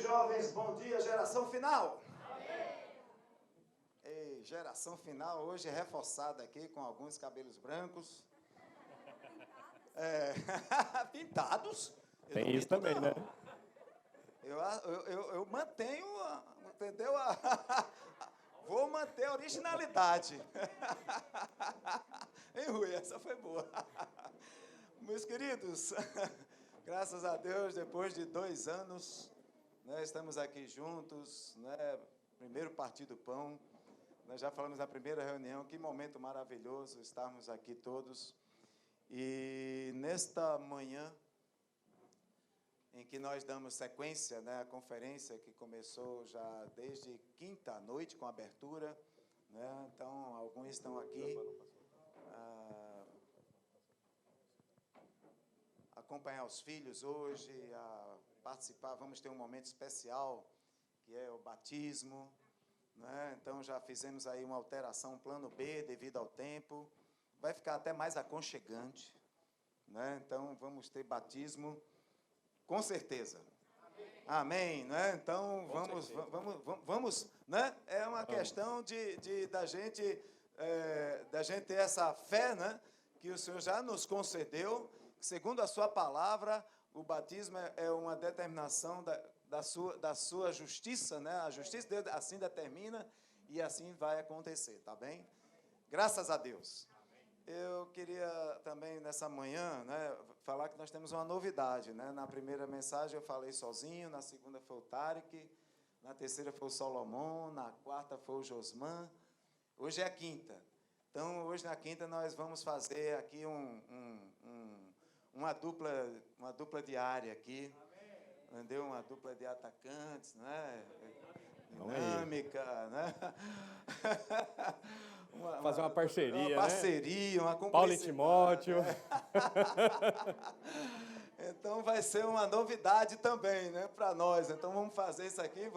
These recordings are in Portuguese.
jovens, bom dia, geração final. Ei, geração final, hoje reforçada aqui com alguns cabelos brancos. Pintados. Tem isso também, não. né? Eu mantenho, entendeu? Vou manter a originalidade. Hein, Rui? Essa foi boa. Meus queridos, graças a Deus, depois de 2 anos, né, estamos aqui juntos, né, primeiro Partido do Pão. Nós já falamos na primeira reunião, que momento maravilhoso estarmos aqui todos. E nesta manhã, em que nós damos sequência, né, à conferência que começou já desde quinta noite, com abertura, né, então alguns estão aqui acompanhar os filhos hoje, a participar, vamos ter um momento especial, que é o batismo, né, então já fizemos aí uma alteração, um plano B, devido ao tempo, vai ficar até mais aconchegante, né, então vamos ter batismo, com certeza. Amém, né? Então vamos, né? É uma questão da gente ter essa fé, né? Que o Senhor já nos concedeu, que, segundo a sua palavra, o batismo é uma determinação da sua justiça, né? A justiça de Deus assim determina e assim vai acontecer, tá bem? Graças a Deus. Eu queria também, nessa manhã, né, falar que nós temos uma novidade, né? Na primeira mensagem eu falei sozinho, na segunda foi o Tarek, na terceira foi o Solomon, na quarta foi o Josman, hoje é a quinta. Então, hoje na quinta nós vamos fazer aqui uma dupla diária aqui, entendeu? Uma dupla de atacantes, né? Dinâmica, né? Fazer uma parceria, uma parceria, né? Uma cumplicidade. Paulo e Timóteo. Então, vai ser uma novidade também, né, para nós. Então, vamos fazer isso aqui,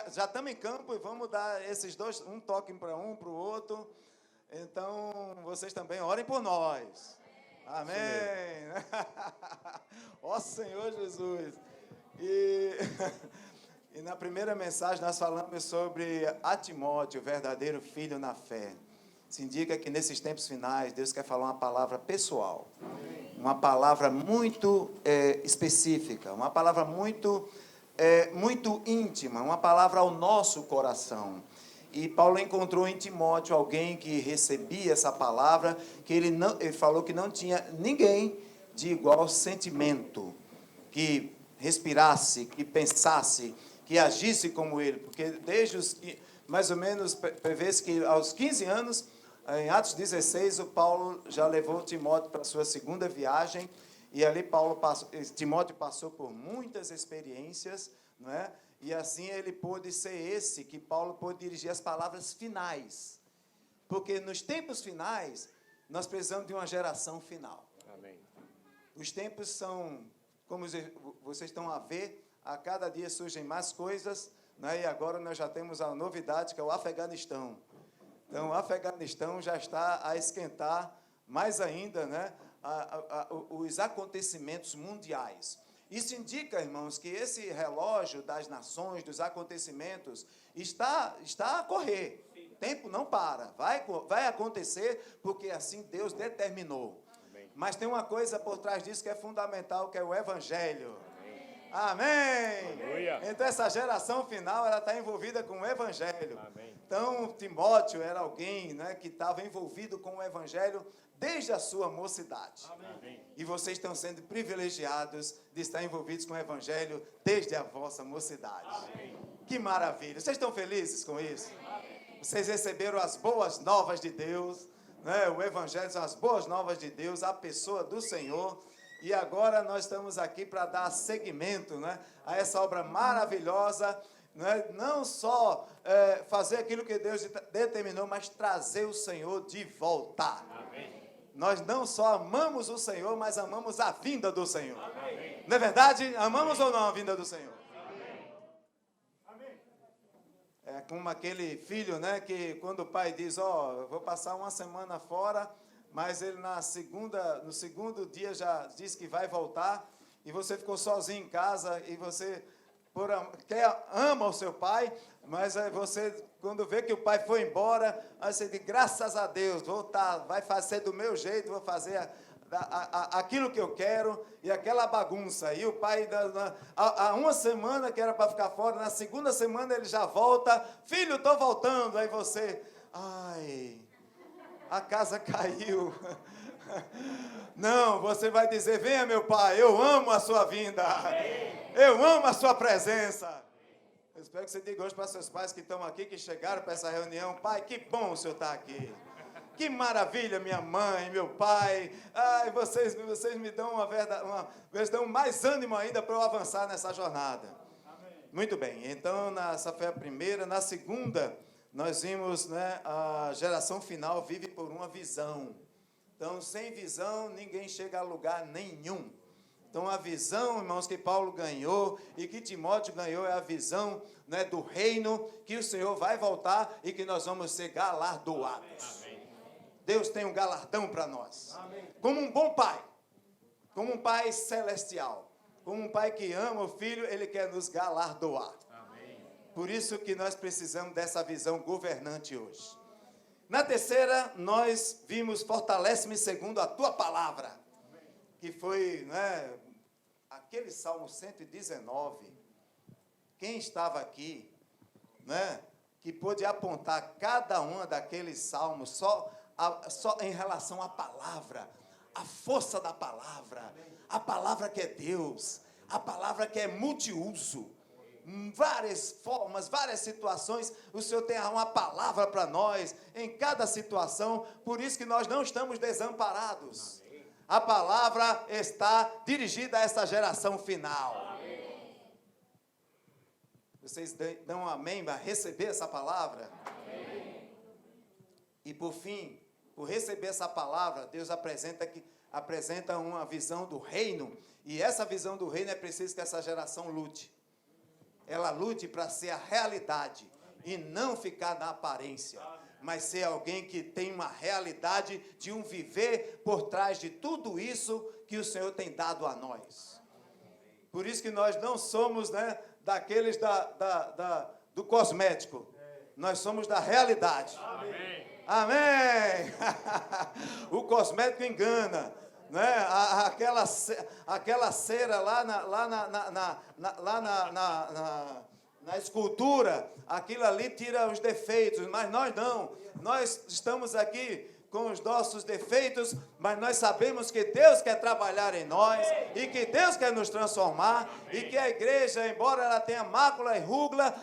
já estamos em campo e vamos dar esses dois, um toque para o outro. Então, vocês também orem por nós. Amém. Ó Senhor Jesus. E na primeira mensagem nós falamos sobre a Timóteo, o verdadeiro filho na fé. Se indica que nesses tempos finais Deus quer falar uma palavra pessoal, uma palavra muito específica, uma palavra muito íntima, uma palavra ao nosso coração. E Paulo encontrou em Timóteo alguém que recebia essa palavra, que ele falou que não tinha ninguém de igual sentimento, que respirasse, que pensasse, que agisse como ele, porque desde mais ou menos, prevê-se que aos 15 anos, em Atos 16, o Paulo já levou Timóteo para a sua segunda viagem, e ali Timóteo passou por muitas experiências, não é? E assim ele pôde ser esse, que Paulo pôde dirigir as palavras finais, porque nos tempos finais, nós precisamos de uma geração final. Amém. Os tempos são, como vocês estão a ver, a cada dia surgem mais coisas, né? E agora nós já temos a novidade, que é o Afeganistão. Então, o Afeganistão já está a esquentar mais ainda, né, os acontecimentos mundiais. Isso indica, irmãos, que esse relógio das nações, dos acontecimentos, está a correr. O tempo não para, vai acontecer, porque assim Deus determinou. Amém. Mas tem uma coisa por trás disso que é fundamental, que é o Evangelho. Amém. Aleluia. Então, essa geração final, ela está envolvida com o Evangelho. Amém. Então, Timóteo era alguém, né, que estava envolvido com o Evangelho desde a sua mocidade. Amém. E vocês estão sendo privilegiados de estar envolvidos com o Evangelho desde a vossa mocidade. Amém. Que maravilha. Vocês estão felizes com isso? Amém. Vocês receberam as boas novas de Deus, né? O Evangelho são as boas novas de Deus, a pessoa do Senhor. E agora nós estamos aqui para dar seguimento, né, a essa obra maravilhosa, né, não só fazer aquilo que Deus determinou, mas trazer o Senhor de volta. Amém. Nós não só amamos o Senhor, mas amamos a vinda do Senhor. Amém. Não é verdade? Amamos ou não a vinda do Senhor? Amém. É como aquele filho, né, que quando o pai diz, eu vou passar uma semana fora, mas ele no segundo dia já diz que vai voltar, e você ficou sozinho em casa e você ama o seu pai, mas aí você, quando vê que o pai foi embora, aí você diz, graças a Deus, vai fazer do meu jeito, vou fazer aquilo que eu quero, e aquela bagunça. E o pai, há uma semana que era para ficar fora, na segunda semana ele já volta, filho, estou voltando. Aí você, ai, a casa caiu. Não, você vai dizer, venha meu pai, eu amo a sua vinda. Amém. Eu amo a sua presença. Eu espero que você diga hoje para seus pais que estão aqui, que chegaram para essa reunião, pai, que bom o senhor estar aqui. Que maravilha, minha mãe, meu pai. Ai, vocês me dão vocês dão mais ânimo ainda para eu avançar nessa jornada. Amém. Muito bem, então essa foi a primeira. Na segunda, nós vimos, né, a geração final vive por uma visão. Então, sem visão, ninguém chega a lugar nenhum. Então, a visão, irmãos, que Paulo ganhou e que Timóteo ganhou é a visão, né, do reino, que o Senhor vai voltar e que nós vamos ser galardoados. Amém. Deus tem um galardão para nós. Amém. Como um bom pai, como um pai celestial, como um pai que ama o filho, ele quer nos galardoar. Amém. Por isso que nós precisamos dessa visão governante hoje. Na terceira, nós vimos fortalece-me segundo a tua palavra, que foi, né, aquele Salmo 119. Quem estava aqui, né, que pôde apontar cada uma daqueles salmos só em relação à palavra, a força da palavra, a palavra que é Deus, a palavra que é multiuso. Várias formas, várias situações, o Senhor tem uma palavra para nós, em cada situação, por isso que nós não estamos desamparados. A palavra está dirigida a essa geração final. Vocês dão um amém para receber essa palavra? E por fim, por receber essa palavra, Deus apresenta uma visão do reino, e essa visão do reino é preciso que essa geração lute. Ela lute para ser a realidade e não ficar na aparência, mas ser alguém que tem uma realidade de um viver por trás de tudo isso que o Senhor tem dado a nós. Por isso que nós não somos, né, daqueles do cosmético, nós somos da realidade. Amém. Amém. O cosmético engana. Né? Aquela cera lá na escultura, aquilo ali tira os defeitos, mas nós não. Nós estamos aqui com os nossos defeitos, mas nós sabemos que Deus quer trabalhar em nós e que Deus quer nos transformar. Amém. E que a igreja, embora ela tenha mácula e ruga,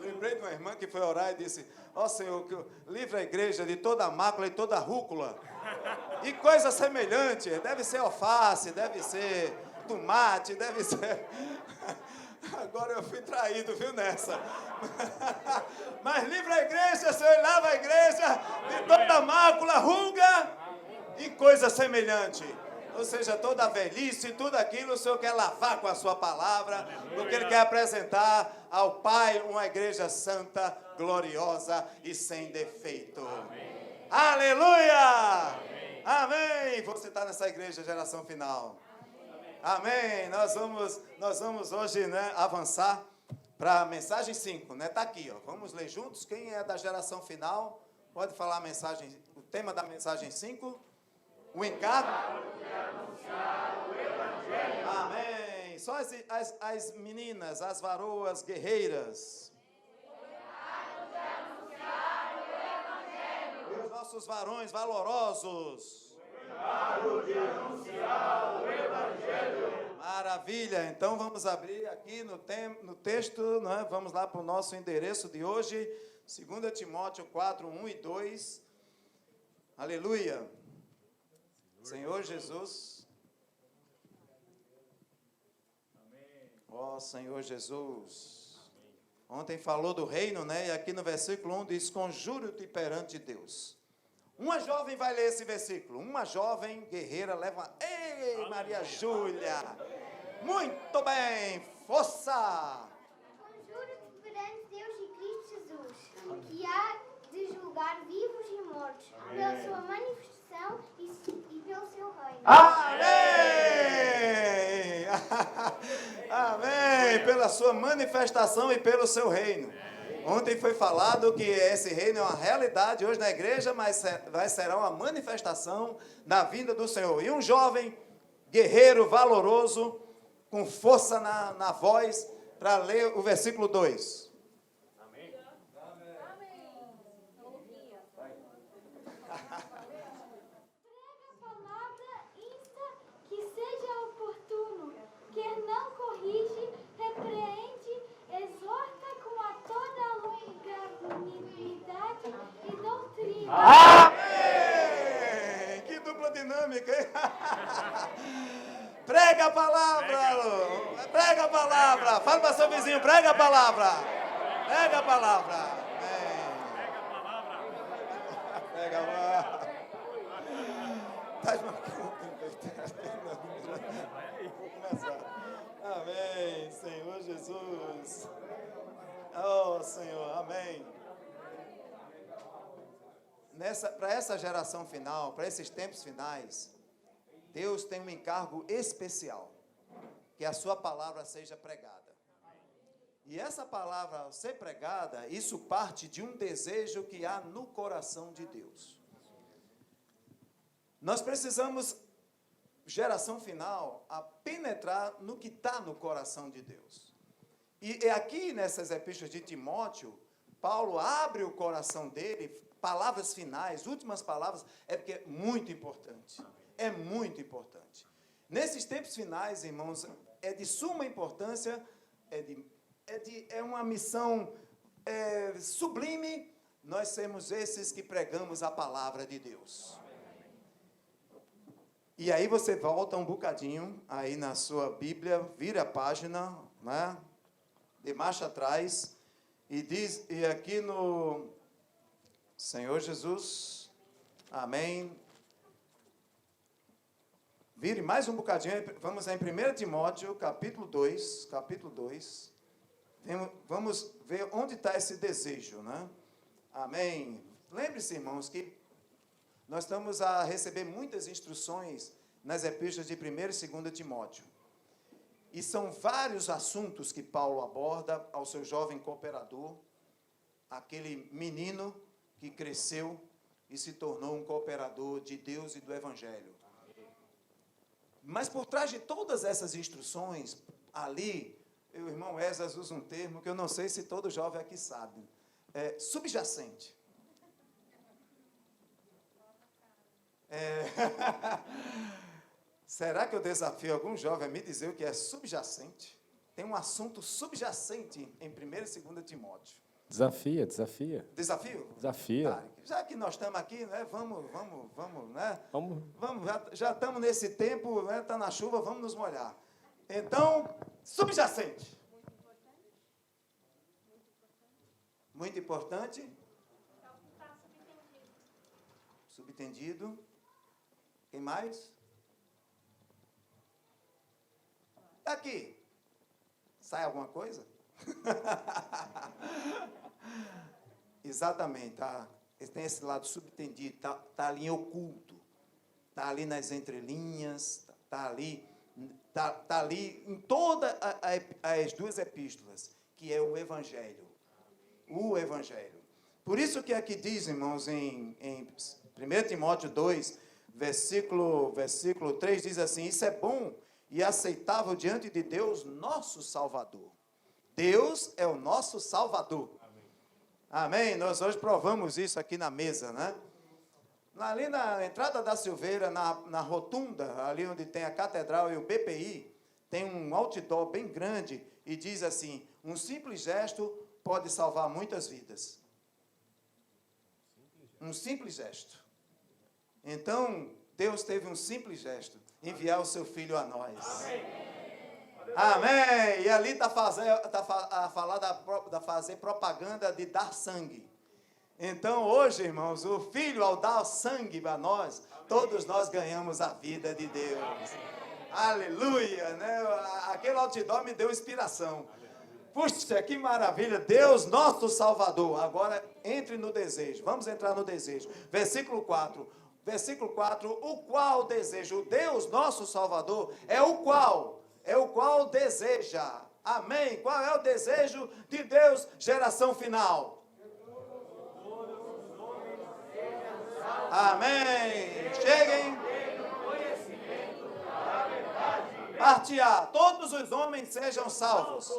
lembrei de uma irmã que foi orar e disse, ó Senhor, livre a igreja de toda a mácula e toda a rúcula. E coisa semelhante, deve ser alface, deve ser tomate, deve ser... Agora eu fui traído, viu, nessa. Mas livra a igreja, Senhor, e lava a igreja de toda mácula, ruga e coisa semelhante. Ou seja, toda a velhice, tudo aquilo, o Senhor quer lavar com a sua palavra, porque Ele quer apresentar ao Pai uma igreja santa, gloriosa e sem defeito. Amém. Aleluia! Amém. Amém! Você está nessa igreja, geração final. Amém! Nós vamos hoje, né, avançar para a mensagem 5, né? Está aqui, ó. Vamos ler juntos. Quem é da geração final, pode falar a mensagem, o tema da mensagem 5. O encargo de anunciar o Evangelho. Amém. Só as meninas, as varoas guerreiras. O encargo de anunciar o Evangelho. E os nossos varões valorosos. O encargo de anunciar o Evangelho. Maravilha. Então vamos abrir aqui no texto, né? Vamos lá para o nosso endereço de hoje, 2 Timóteo 4, 1 e 2. Aleluia. Senhor Jesus, ó Senhor Jesus, ontem falou do reino, né? E aqui no versículo 1 diz, conjuro-te perante Deus. Uma jovem vai ler esse versículo, uma jovem guerreira leva, ei Maria Júlia, muito bem, força! Conjuro-te perante Deus e Cristo Jesus, que há de julgar vivos e mortos, pela sua manifestação e viver o seu reino. Amém! Amém! Pela sua manifestação e pelo seu reino. Ontem foi falado que esse reino é uma realidade hoje na igreja, mas será uma manifestação da vinda do Senhor. E um jovem guerreiro, valoroso, com força na voz, para ler o versículo 2. Amém. Prega a palavra, insta que seja oportuno, quer não corrige, repreende, exorta com a toda longanimidade e doutrina. Amém! Que dupla dinâmica, hein? Prega a palavra, Lu. Prega a palavra. Fala para seu vizinho, prega a palavra. Prega a palavra. Amém. Prega a palavra. Vou começar. Amém, Senhor Jesus. Oh, Senhor, amém. Para essa geração final, para esses tempos finais, Deus tem um encargo especial, que a sua palavra seja pregada. E essa palavra, ao ser pregada, isso parte de um desejo que há no coração de Deus. Nós precisamos, geração final, a penetrar no que está no coração de Deus. E aqui, nessas epístolas de Timóteo, Paulo abre o coração dele, palavras finais, últimas palavras, é porque é muito importante. É muito importante. Nesses tempos finais, irmãos, é de suma importância, é uma missão sublime, nós sermos esses que pregamos a palavra de Deus. E aí você volta um bocadinho, aí na sua Bíblia, vira a página, né, de marcha atrás, e diz, e aqui no Senhor Jesus, amém. Vire mais um bocadinho, vamos em 1 Timóteo, capítulo 2, vamos ver onde está esse desejo, né? Amém. Lembre-se, irmãos, que nós estamos a receber muitas instruções nas epístolas de 1 e 2 Timóteo. E são vários assuntos que Paulo aborda ao seu jovem cooperador, aquele menino que cresceu e se tornou um cooperador de Deus e do Evangelho. Mas por trás de todas essas instruções, ali, o irmão Esdras usa um termo que eu não sei se todo jovem aqui sabe. É subjacente. Será que eu desafio algum jovem a me dizer o que é subjacente? Tem um assunto subjacente em 1 e 2 Timóteo. Desafia. Desafio? Desafia. Tá, já que nós estamos aqui, né, vamos, né? Vamos. Já estamos nesse tempo, né, está na chuva, vamos nos molhar. Então, subjacente. Muito importante. Subtendido. Quem mais? Aqui. Sai alguma coisa? Exatamente, tá? Tem esse lado subtendido, tá ali em oculto, tá ali nas entrelinhas, tá ali em todas as duas epístolas, que é o Evangelho. O Evangelho. Por isso que aqui diz, irmãos, em 1 Timóteo 2, versículo 3, diz assim: isso é bom e aceitável diante de Deus, nosso Salvador. Deus é o nosso Salvador. Amém? Nós hoje provamos isso aqui na mesa, né? Ali na entrada da Silveira, na rotunda, ali onde tem a catedral e o BPI, tem um outdoor bem grande e diz assim: um simples gesto pode salvar muitas vidas. Um simples gesto. Então, Deus teve um simples gesto, enviar o seu Filho a nós. Amém. Amém. E ali está a falar da fazer propaganda de dar sangue. Então, hoje, irmãos, o Filho, ao dar sangue para nós, todos nós ganhamos a vida de Deus. Aleluia, né? Aquele outdoor me deu inspiração. Puxa, que maravilha. Deus, nosso Salvador. Agora, entre no desejo. Vamos entrar no desejo. Versículo 4. versículo 4, o qual deseja, o Deus nosso Salvador, é o qual deseja. Amém? Qual é o desejo de Deus, geração final? Amém. Cheguem. Parte A, todos os homens sejam salvos.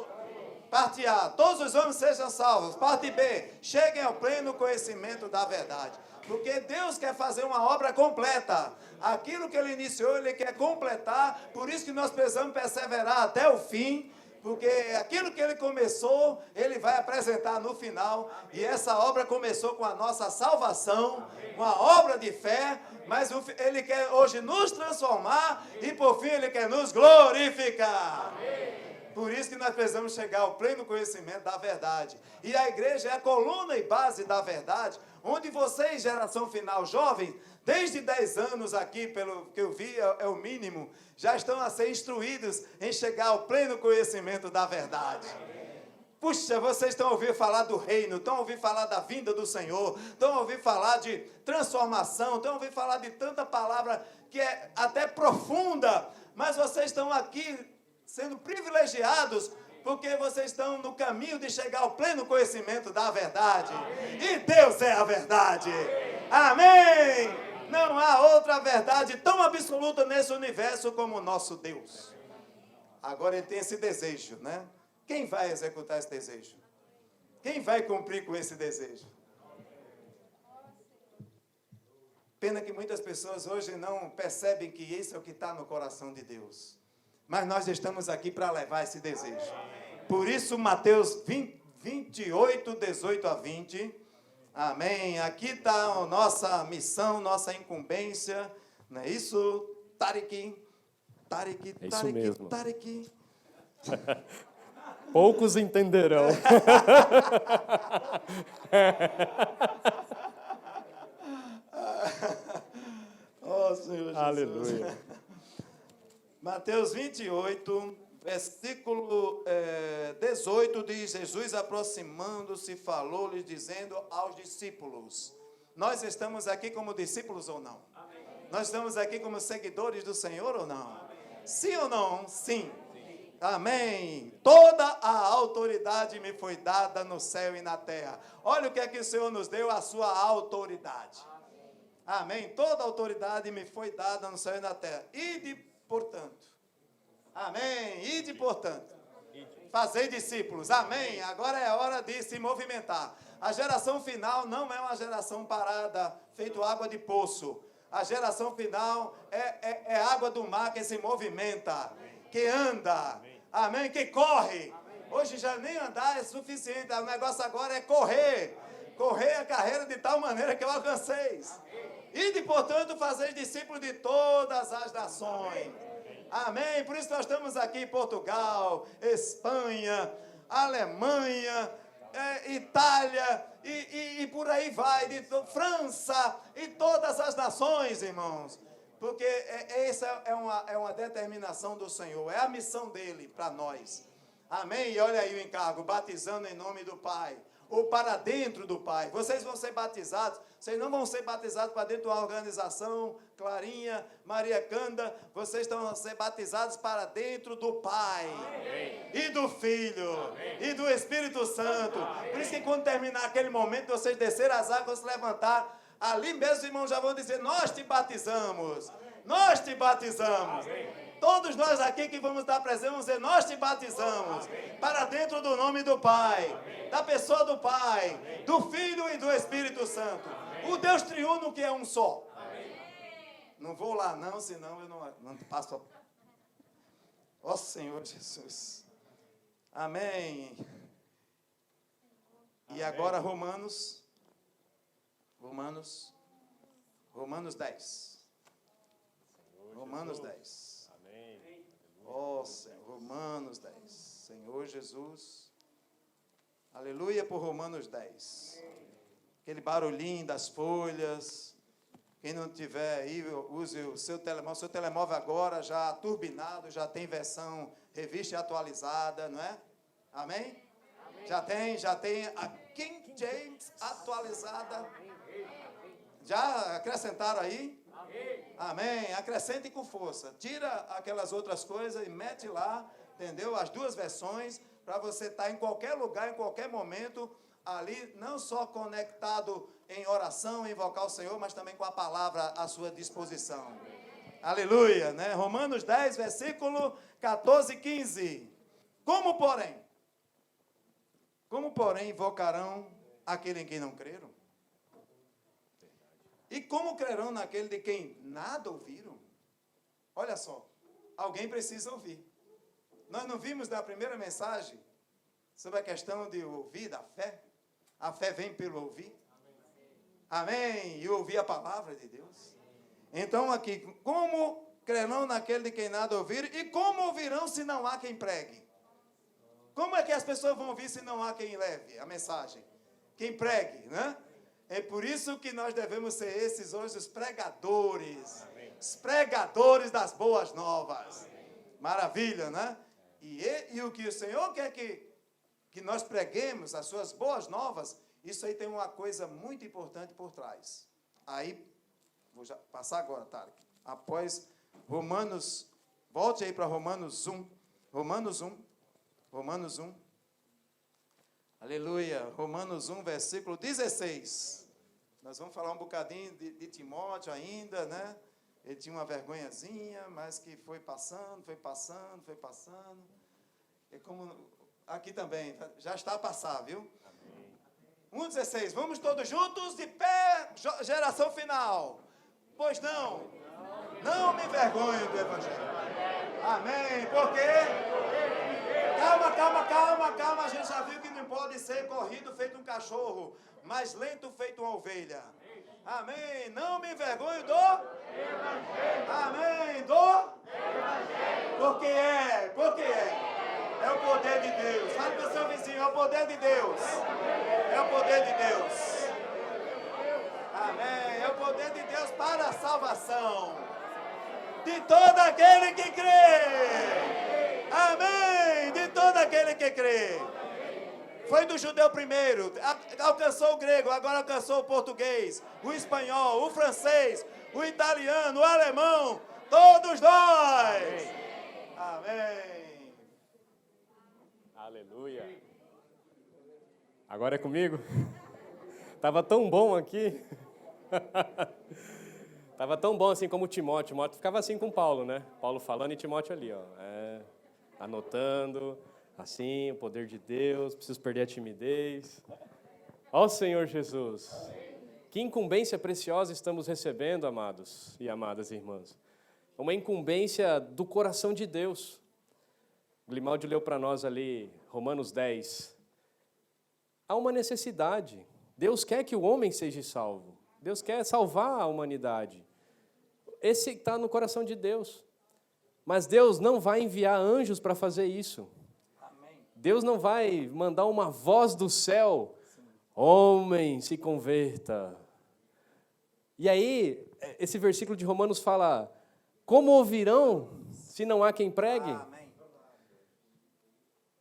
Parte A, todos os homens sejam salvos. Parte B, cheguem ao pleno conhecimento da verdade. Porque Deus quer fazer uma obra completa. Aquilo que Ele iniciou, Ele quer completar. Por isso que nós precisamos perseverar até o fim. Porque aquilo que Ele começou, Ele vai apresentar no final. E essa obra começou com a nossa salvação, uma obra de fé. Mas Ele quer hoje nos transformar e por fim Ele quer nos glorificar. Por isso que nós precisamos chegar ao pleno conhecimento da verdade. E a igreja é a coluna e base da verdade, onde vocês, geração final, jovens, desde 10 anos aqui, pelo que eu vi, é o mínimo, já estão a ser instruídos em chegar ao pleno conhecimento da verdade. Puxa, vocês estão a ouvir falar do reino, estão a ouvir falar da vinda do Senhor, estão a ouvir falar de transformação, estão a ouvir falar de tanta palavra que é até profunda, mas vocês estão aqui sendo privilegiados porque vocês estão no caminho de chegar ao pleno conhecimento da verdade. E Deus é a verdade. Amém! Não há outra verdade tão absoluta nesse universo como o nosso Deus. Agora Ele tem esse desejo, né? Quem vai executar esse desejo? Quem vai cumprir com esse desejo? Pena que muitas pessoas hoje não percebem que isso é o que está no coração de Deus. Mas nós estamos aqui para levar esse desejo. Por isso, Mateus 28, 18 a 20. Amém. Aqui está a nossa missão, nossa incumbência. Não é isso, Tarek? É isso mesmo. Tarek. Poucos entenderão. Oh, Senhor Jesus. Aleluia. Mateus 28, versículo 18 diz, Jesus aproximando-se, falou-lhes, dizendo aos discípulos. Nós estamos aqui como discípulos ou não? Amém. Nós estamos aqui como seguidores do Senhor ou não? Amém. Sim ou não? Sim. Amém. Toda a autoridade me foi dada no céu e na terra. Olha o que é que o Senhor nos deu, a sua autoridade. Amém. Toda a autoridade me foi dada no céu e na terra. Ide, portanto. Amém. Ide, portanto. Fazei discípulos. Amém. Agora é hora de se movimentar. A geração final não é uma geração parada, feito água de poço. A geração final é água do mar que se movimenta, que anda. Amém, que corre. Hoje já nem andar é suficiente, o negócio agora é correr. Correr a carreira de tal maneira que eu alcanceis. Ide, portanto, fazer discípulos de todas as nações. Amém, por isso nós estamos aqui em Portugal, Espanha, Alemanha, Itália e por aí vai, França e todas as nações, irmãos. Porque essa é uma determinação do Senhor, é a missão dele para nós. Amém? E olha aí o encargo, batizando em nome do Pai, ou para dentro do Pai. Vocês vão ser batizados, vocês não vão ser batizados para dentro de uma organização, Clarinha, Maria Canda, vocês estão a ser batizados para dentro do Pai. Amém. E do Filho, amém, e do Espírito Santo. Amém. Por isso que quando terminar aquele momento, vocês descerem as águas, se levantar, ali mesmo os irmãos já vão dizer, nós te batizamos, amém, nós te batizamos. Amém. Todos nós aqui que vamos estar presentes, vamos dizer, nós te batizamos, amém, para dentro do nome do Pai, amém, da pessoa do Pai, amém, do Filho e do Espírito Santo. Amém. O Deus triuno que é um só. Amém. Não vou lá não, senão eu não passo. Ó Senhor Jesus. Amém. E agora Romanos 10. Romanos 10. Ó Senhor, Romanos 10. Senhor Jesus. Aleluia por Romanos 10. Aquele barulhinho das folhas. Quem não tiver aí, use o seu telemóvel. O seu telemóvel agora já turbinado, já tem versão revista e atualizada, não é? Amém? Amém. Já tem a King James atualizada. Já acrescentaram aí? Amém. Acrescente com força. Tira aquelas outras coisas e mete lá, entendeu? As duas versões, para você estar em qualquer lugar, em qualquer momento, ali, não só conectado em oração, em invocar o Senhor, mas também com a palavra à sua disposição. Aleluia, né? Romanos 10, versículo 14 e 15. Como porém invocarão aquele em quem não creram? E como crerão naquele de quem nada ouviram? Olha só, alguém precisa ouvir. Nós não vimos na primeira mensagem sobre a questão de ouvir, da fé? A fé vem pelo ouvir. Amém. E ouvir a palavra de Deus. Então aqui, como crerão naquele de quem nada ouviram? E como ouvirão se não há quem pregue? Como é que as pessoas vão ouvir se não há quem leve a mensagem? Quem pregue, né? É por isso que nós devemos ser esses hoje os pregadores. Amém. Os pregadores das boas novas. Amém. Maravilha, né? E o que o Senhor quer que nós preguemos, as suas boas novas, isso aí tem uma coisa muito importante por trás. Aí, vou já passar agora, Tarek. Após Romanos, volte aí para Romanos 1. Romanos 1. Aleluia. Romanos 1, versículo 16. Nós vamos falar um bocadinho de Timóteo ainda, né? Ele tinha uma vergonhazinha, mas que foi passando. É como aqui também, já está a passar, viu? 1,16. Vamos todos juntos, de pé, geração final. Pois não me envergonho do Evangelho. Amém. Por quê? Calma. A gente já viu que não pode ser corrido feito um cachorro, mas lento feito uma ovelha. Amém. Não me envergonho do Evangelho. Amém. Porque é. É o poder de Deus. Fale para o seu vizinho, é o poder de Deus. É o poder de Deus. Amém. É o poder de Deus para a salvação de todo aquele que crê. Amém. De todo aquele que crê. Foi do judeu primeiro, alcançou o grego, agora alcançou o português, o espanhol, o francês, o italiano, o alemão, todos nós. Amém. Aleluia. Agora é comigo? Estava tão bom aqui. Estava tão bom assim como o Timóteo. Timóteo ficava assim com Paulo, né? Paulo falando e Timóteo ali, ó. Anotando, assim, o poder de Deus, preciso perder a timidez. Ó Senhor Jesus. Que incumbência preciosa estamos recebendo, amados e amadas irmãs. Uma incumbência do coração de Deus. Grimaldi leu para nós ali, Romanos 10. Há uma necessidade. Deus quer que o homem seja salvo. Deus quer salvar a humanidade. Esse está no coração de Deus. Mas Deus não vai enviar anjos para fazer isso. Amém. Deus não vai mandar uma voz do céu. Sim. Homem, se converta. E aí, esse versículo de Romanos fala, como ouvirão se não há quem pregue? Amém.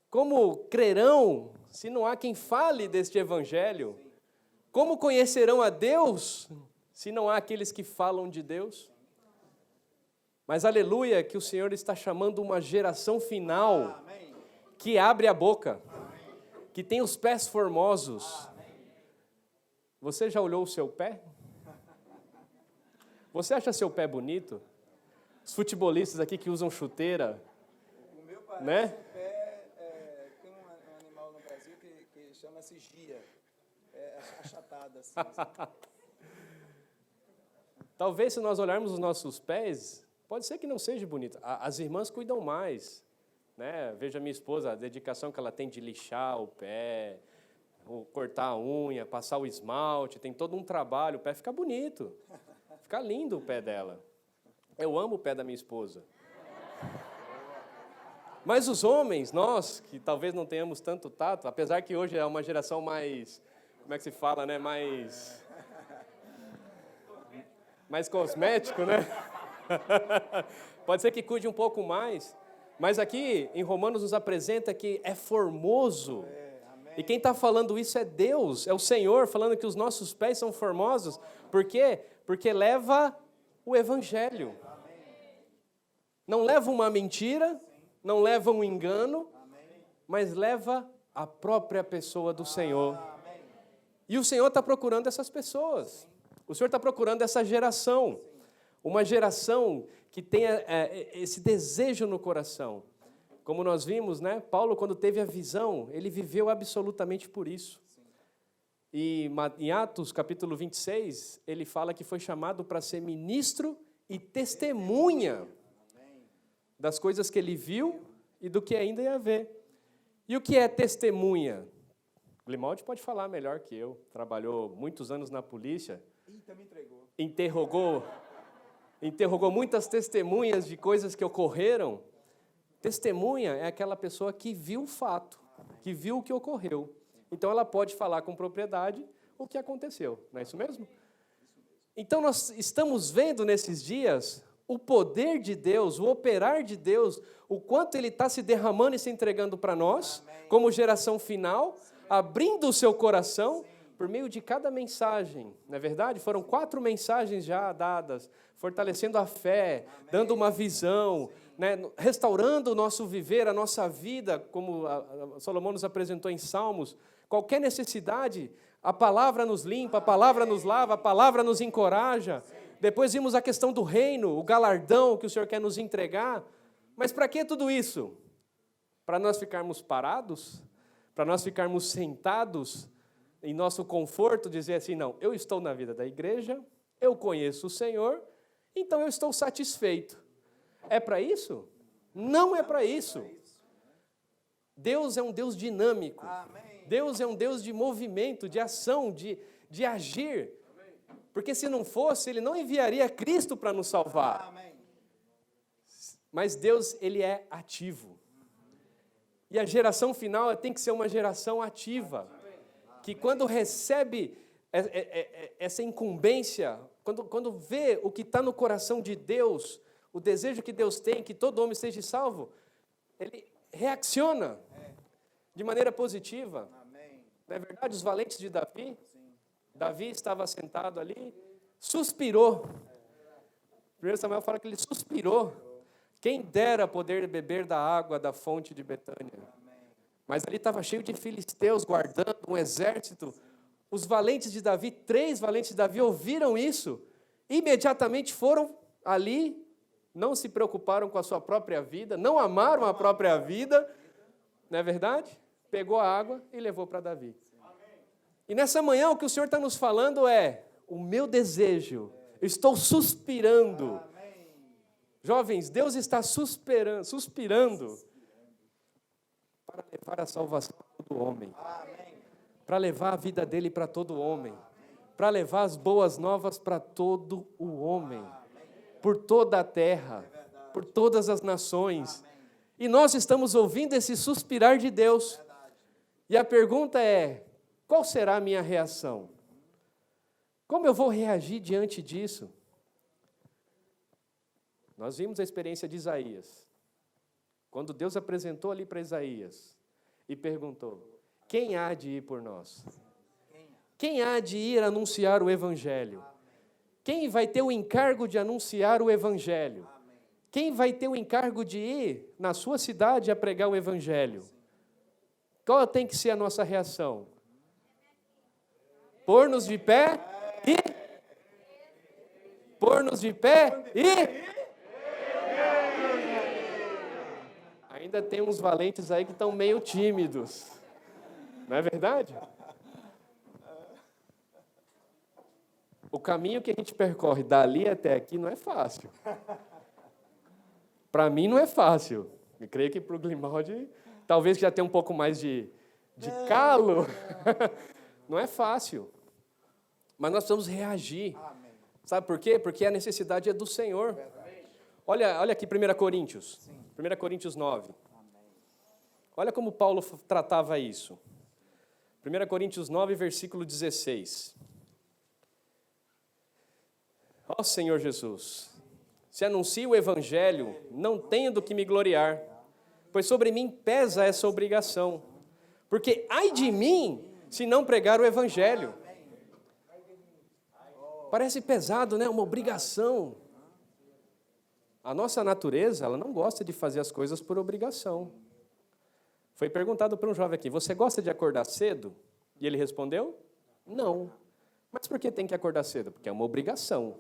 Como crerão se não há quem fale deste evangelho? Sim. Como conhecerão a Deus se não há aqueles que falam de Deus? Mas aleluia que o Senhor está chamando uma geração final que abre a boca, que tem os pés formosos. Você já olhou o seu pé? Você acha seu pé bonito? Os futebolistas aqui que usam chuteira, o meu parece, né? O pé, tem um animal no Brasil que chama-se gia, achatado assim. Talvez se nós olharmos os nossos pés, pode ser que não seja bonito. As irmãs cuidam mais, né? Veja a minha esposa, a dedicação que ela tem de lixar o pé, cortar a unha, passar o esmalte, tem todo um trabalho, o pé fica bonito, fica lindo o pé dela. Eu amo o pé da minha esposa. Mas os homens, nós, que talvez não tenhamos tanto tato, apesar que hoje é uma geração mais, como é que se fala, né? Mais cosmético, né? Pode ser que cuide um pouco mais, mas aqui em Romanos nos apresenta que é formoso. E quem está falando isso é Deus, é o Senhor falando que os nossos pés são formosos. Por quê? Porque leva o evangelho. Não leva uma mentira, não leva um engano, mas leva a própria pessoa do Senhor. E o Senhor está procurando essas pessoas. O Senhor está procurando essa geração. Uma geração que tenha esse desejo no coração. Como nós vimos, né? Paulo, quando teve a visão, ele viveu absolutamente por isso. E em Atos, capítulo 26, ele fala que foi chamado para ser ministro e testemunha das coisas que ele viu e do que ainda ia ver. E o que é testemunha? Grimaldi pode falar melhor que eu. Trabalhou muitos anos na polícia. Me entregou. Interrogou muitas testemunhas de coisas que ocorreram. Testemunha é aquela pessoa que viu o fato, que viu o que ocorreu. Então, ela pode falar com propriedade o que aconteceu. Não é isso mesmo? Então, nós estamos vendo nesses dias o poder de Deus, o operar de Deus, o quanto Ele está se derramando e se entregando para nós, como geração final, abrindo o seu coração por meio de cada mensagem. Não é verdade? Foram 4 mensagens já dadas, fortalecendo a fé, dando uma visão, né, restaurando o nosso viver, a nossa vida, como Salomão nos apresentou em Salmos. Qualquer necessidade, a palavra nos limpa, a palavra nos lava, a palavra nos encoraja. Depois vimos a questão do reino, o galardão que o Senhor quer nos entregar. Mas para que tudo isso? Para nós ficarmos parados? Para nós ficarmos sentados em nosso conforto, dizer assim, não, eu estou na vida da igreja, eu conheço o Senhor, então eu estou satisfeito. É para isso? Não é para isso. Deus é um Deus dinâmico. Deus é um Deus de movimento, de ação, de agir. Porque se não fosse, Ele não enviaria Cristo para nos salvar. Mas Deus, Ele é ativo. E a geração final tem que ser uma geração ativa. Que quando recebe essa incumbência, quando vê o que está no coração de Deus, o desejo que Deus tem, que todo homem seja salvo, ele reacciona de maneira positiva. Não é verdade? Os valentes de Davi, Davi estava sentado ali, suspirou. 1 Samuel fala que ele suspirou. Quem dera poder beber da água da fonte de Betânia. Mas ali estava cheio de filisteus guardando um exército. Os valentes de Davi, 3 valentes de Davi ouviram isso. Imediatamente foram ali, não se preocuparam com a sua própria vida, não amaram a própria vida. Não é verdade? Pegou a água e levou para Davi. E nessa manhã o que o Senhor está nos falando é, o meu desejo, eu estou suspirando. Jovens, Deus está suspirando para levar a salvação a todo homem. Para levar a vida dele para todo homem. Para levar as boas novas para todo o homem. Por toda a terra. Por todas as nações. E nós estamos ouvindo esse suspirar de Deus. E a pergunta é, qual será a minha reação? Como eu vou reagir diante disso? Nós vimos a experiência de Isaías. Quando Deus apresentou ali para Isaías e perguntou, quem há de ir por nós? Quem há de ir anunciar o Evangelho? Quem vai ter o encargo de anunciar o Evangelho? Quem vai ter o encargo de ir na sua cidade a pregar o Evangelho? Qual tem que ser a nossa reação? Pôr-nos de pé e... Pôr-nos de pé e... Ainda tem uns valentes aí que estão meio tímidos. Não é verdade? O caminho que a gente percorre dali até aqui não é fácil. Para mim não é fácil. Eu creio que para o Grimaldi, talvez já tenha um pouco mais de calo. Não é fácil. Mas nós precisamos reagir. Sabe por quê? Porque a necessidade é do Senhor. Olha aqui 1 Coríntios. 1 Coríntios 9. Olha como Paulo tratava isso. 1 Coríntios 9, versículo 16. Ó Senhor Jesus, se anuncio o Evangelho, não tenho do que me gloriar, pois sobre mim pesa essa obrigação. Porque ai de mim, se não pregar o Evangelho. Parece pesado, né? Uma obrigação. A nossa natureza, ela não gosta de fazer as coisas por obrigação. Foi perguntado para um jovem aqui, você gosta de acordar cedo? E ele respondeu, não. Mas por que tem que acordar cedo? Porque é uma obrigação.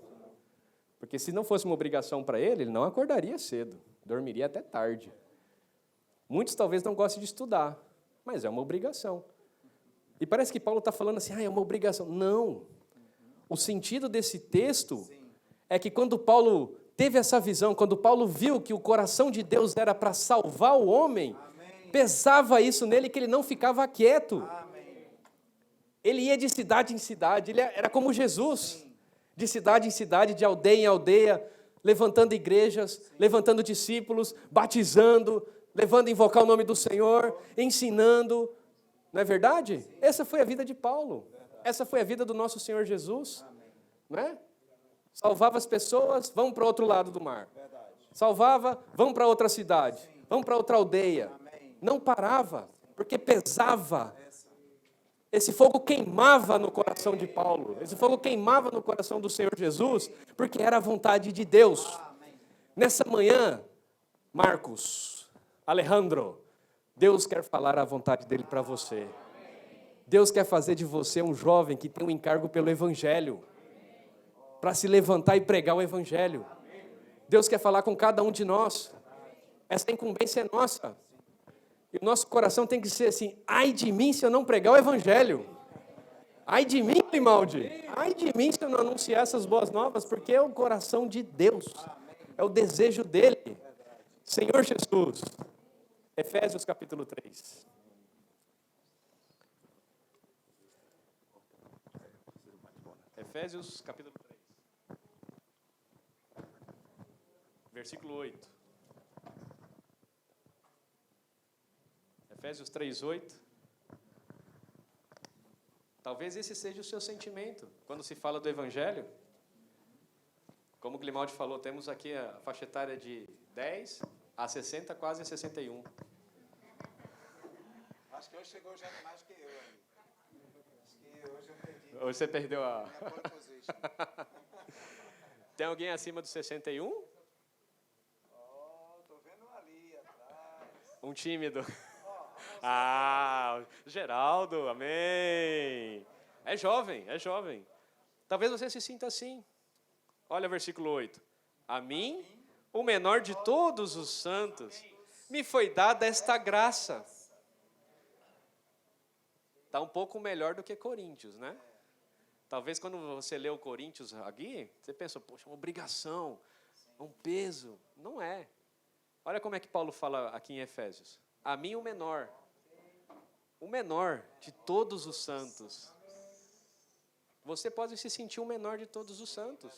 Porque se não fosse uma obrigação para ele, ele não acordaria cedo, dormiria até tarde. Muitos talvez não gostem de estudar, mas é uma obrigação. E parece que Paulo está falando assim, é uma obrigação. Não. O sentido desse texto é que quando Paulo teve essa visão, quando Paulo viu que o coração de Deus era para salvar o homem, pesava isso nele que ele não ficava quieto. Ele ia de cidade em cidade, ele era como Jesus, de cidade em cidade, de aldeia em aldeia, levantando igrejas, levantando discípulos, batizando, levando a invocar o nome do Senhor, ensinando. Não é verdade? Essa foi a vida de Paulo. Essa foi a vida do nosso Senhor Jesus. Não é? Salvava as pessoas, vamos para o outro lado do mar. Salvava, vamos para outra cidade, vamos para outra aldeia. Não parava, porque pesava. Esse fogo queimava no coração de Paulo. Esse fogo queimava no coração do Senhor Jesus, porque era a vontade de Deus. Nessa manhã, Marcos, Alejandro, Deus quer falar a vontade dele para você. Deus quer fazer de você um jovem que tem um encargo pelo Evangelho, para se levantar e pregar o Evangelho. Deus quer falar com cada um de nós. Essa incumbência é nossa. E o nosso coração tem que ser assim, ai de mim se eu não pregar o Evangelho. Ai de mim, Grimaldi. Ai de mim se eu não anunciar essas boas novas, porque é o coração de Deus. É o desejo dele. Senhor Jesus. Efésios capítulo 3. Efésios capítulo 3. Versículo 8. Efésios 3:8. Talvez esse seja o seu sentimento quando se fala do Evangelho. Como o Grimaldi falou, temos aqui a faixa etária de 10 a 60, quase a 61. Acho que hoje chegou já mais que eu aí. Acho que hoje eu perdi. Hoje você perdeu a... Minha pole position. Tem alguém acima dos 61? Tô vendo ali atrás. Um tímido. Geraldo, amém. É jovem, é jovem. Talvez você se sinta assim. Olha o versículo 8. A mim, o menor de todos os santos, me foi dada esta graça. Está um pouco melhor do que Coríntios, né? Talvez quando você lê o Coríntios aqui, você pensa, poxa, uma obrigação, um peso. Não é. Olha como é que Paulo fala aqui em Efésios. A mim, o menor de todos os santos. Você pode se sentir o menor de todos os santos.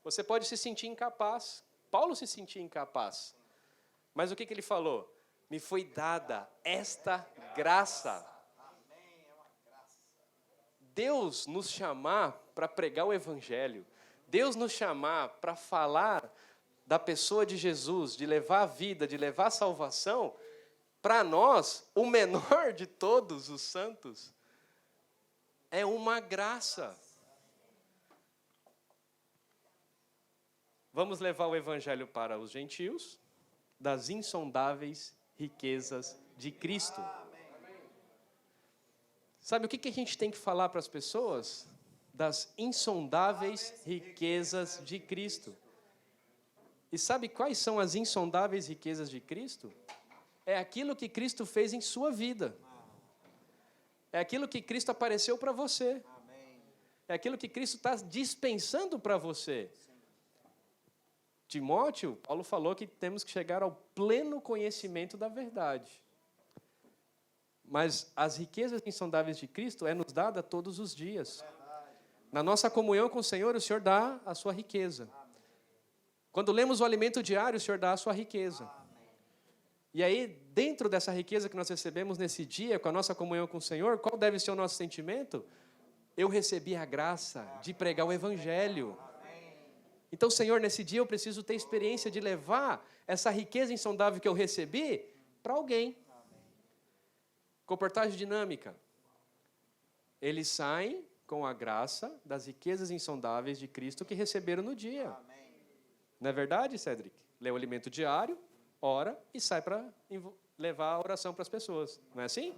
Você pode se sentir incapaz. Paulo se sentia incapaz. Mas o que ele falou? Me foi dada esta graça. Deus nos chamar para pregar o Evangelho. Deus nos chamar para falar da pessoa de Jesus, de levar a vida, de levar a salvação. Para nós, o menor de todos os santos é uma graça. Vamos levar o Evangelho para os gentios, das insondáveis riquezas de Cristo. Sabe o que a gente tem que falar para as pessoas? Das insondáveis riquezas de Cristo. E sabe quais são as insondáveis riquezas de Cristo? É aquilo que Cristo fez em sua vida. É aquilo que Cristo apareceu para você. É aquilo que Cristo está dispensando para você. Timóteo, Paulo falou que temos que chegar ao pleno conhecimento da verdade. Mas as riquezas insondáveis de Cristo é nos dada todos os dias. Na nossa comunhão com o Senhor dá a sua riqueza. Quando lemos o alimento diário, o Senhor dá a sua riqueza. E aí, dentro dessa riqueza que nós recebemos nesse dia, com a nossa comunhão com o Senhor, qual deve ser o nosso sentimento? Eu recebi a graça de pregar o Evangelho. Então, Senhor, nesse dia eu preciso ter experiência de levar essa riqueza insondável que eu recebi para alguém. Comportagem dinâmica. Eles saem com a graça das riquezas insondáveis de Cristo que receberam no dia. Não é verdade, Cedric? Lê o alimento diário, ora e sai para levar a oração para as pessoas. Não é assim?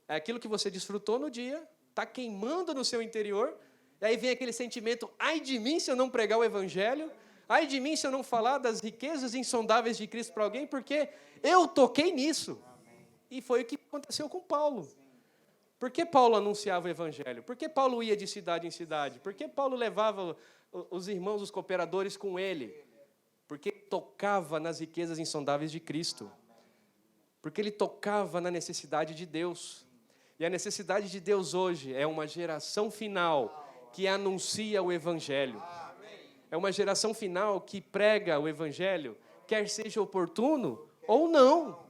É aquilo que você desfrutou no dia, está queimando no seu interior, e aí vem aquele sentimento, ai de mim se eu não pregar o evangelho, ai de mim se eu não falar das riquezas insondáveis de Cristo para alguém, porque eu toquei nisso. E foi o que aconteceu com Paulo. Por que Paulo anunciava o evangelho? Por que Paulo ia de cidade em cidade? Por que Paulo levava os irmãos, os cooperadores com ele? Porque ele tocava nas riquezas insondáveis de Cristo. Porque ele tocava na necessidade de Deus. E a necessidade de Deus hoje é uma geração final que anuncia o evangelho. É uma geração final que prega o evangelho, quer seja oportuno ou não.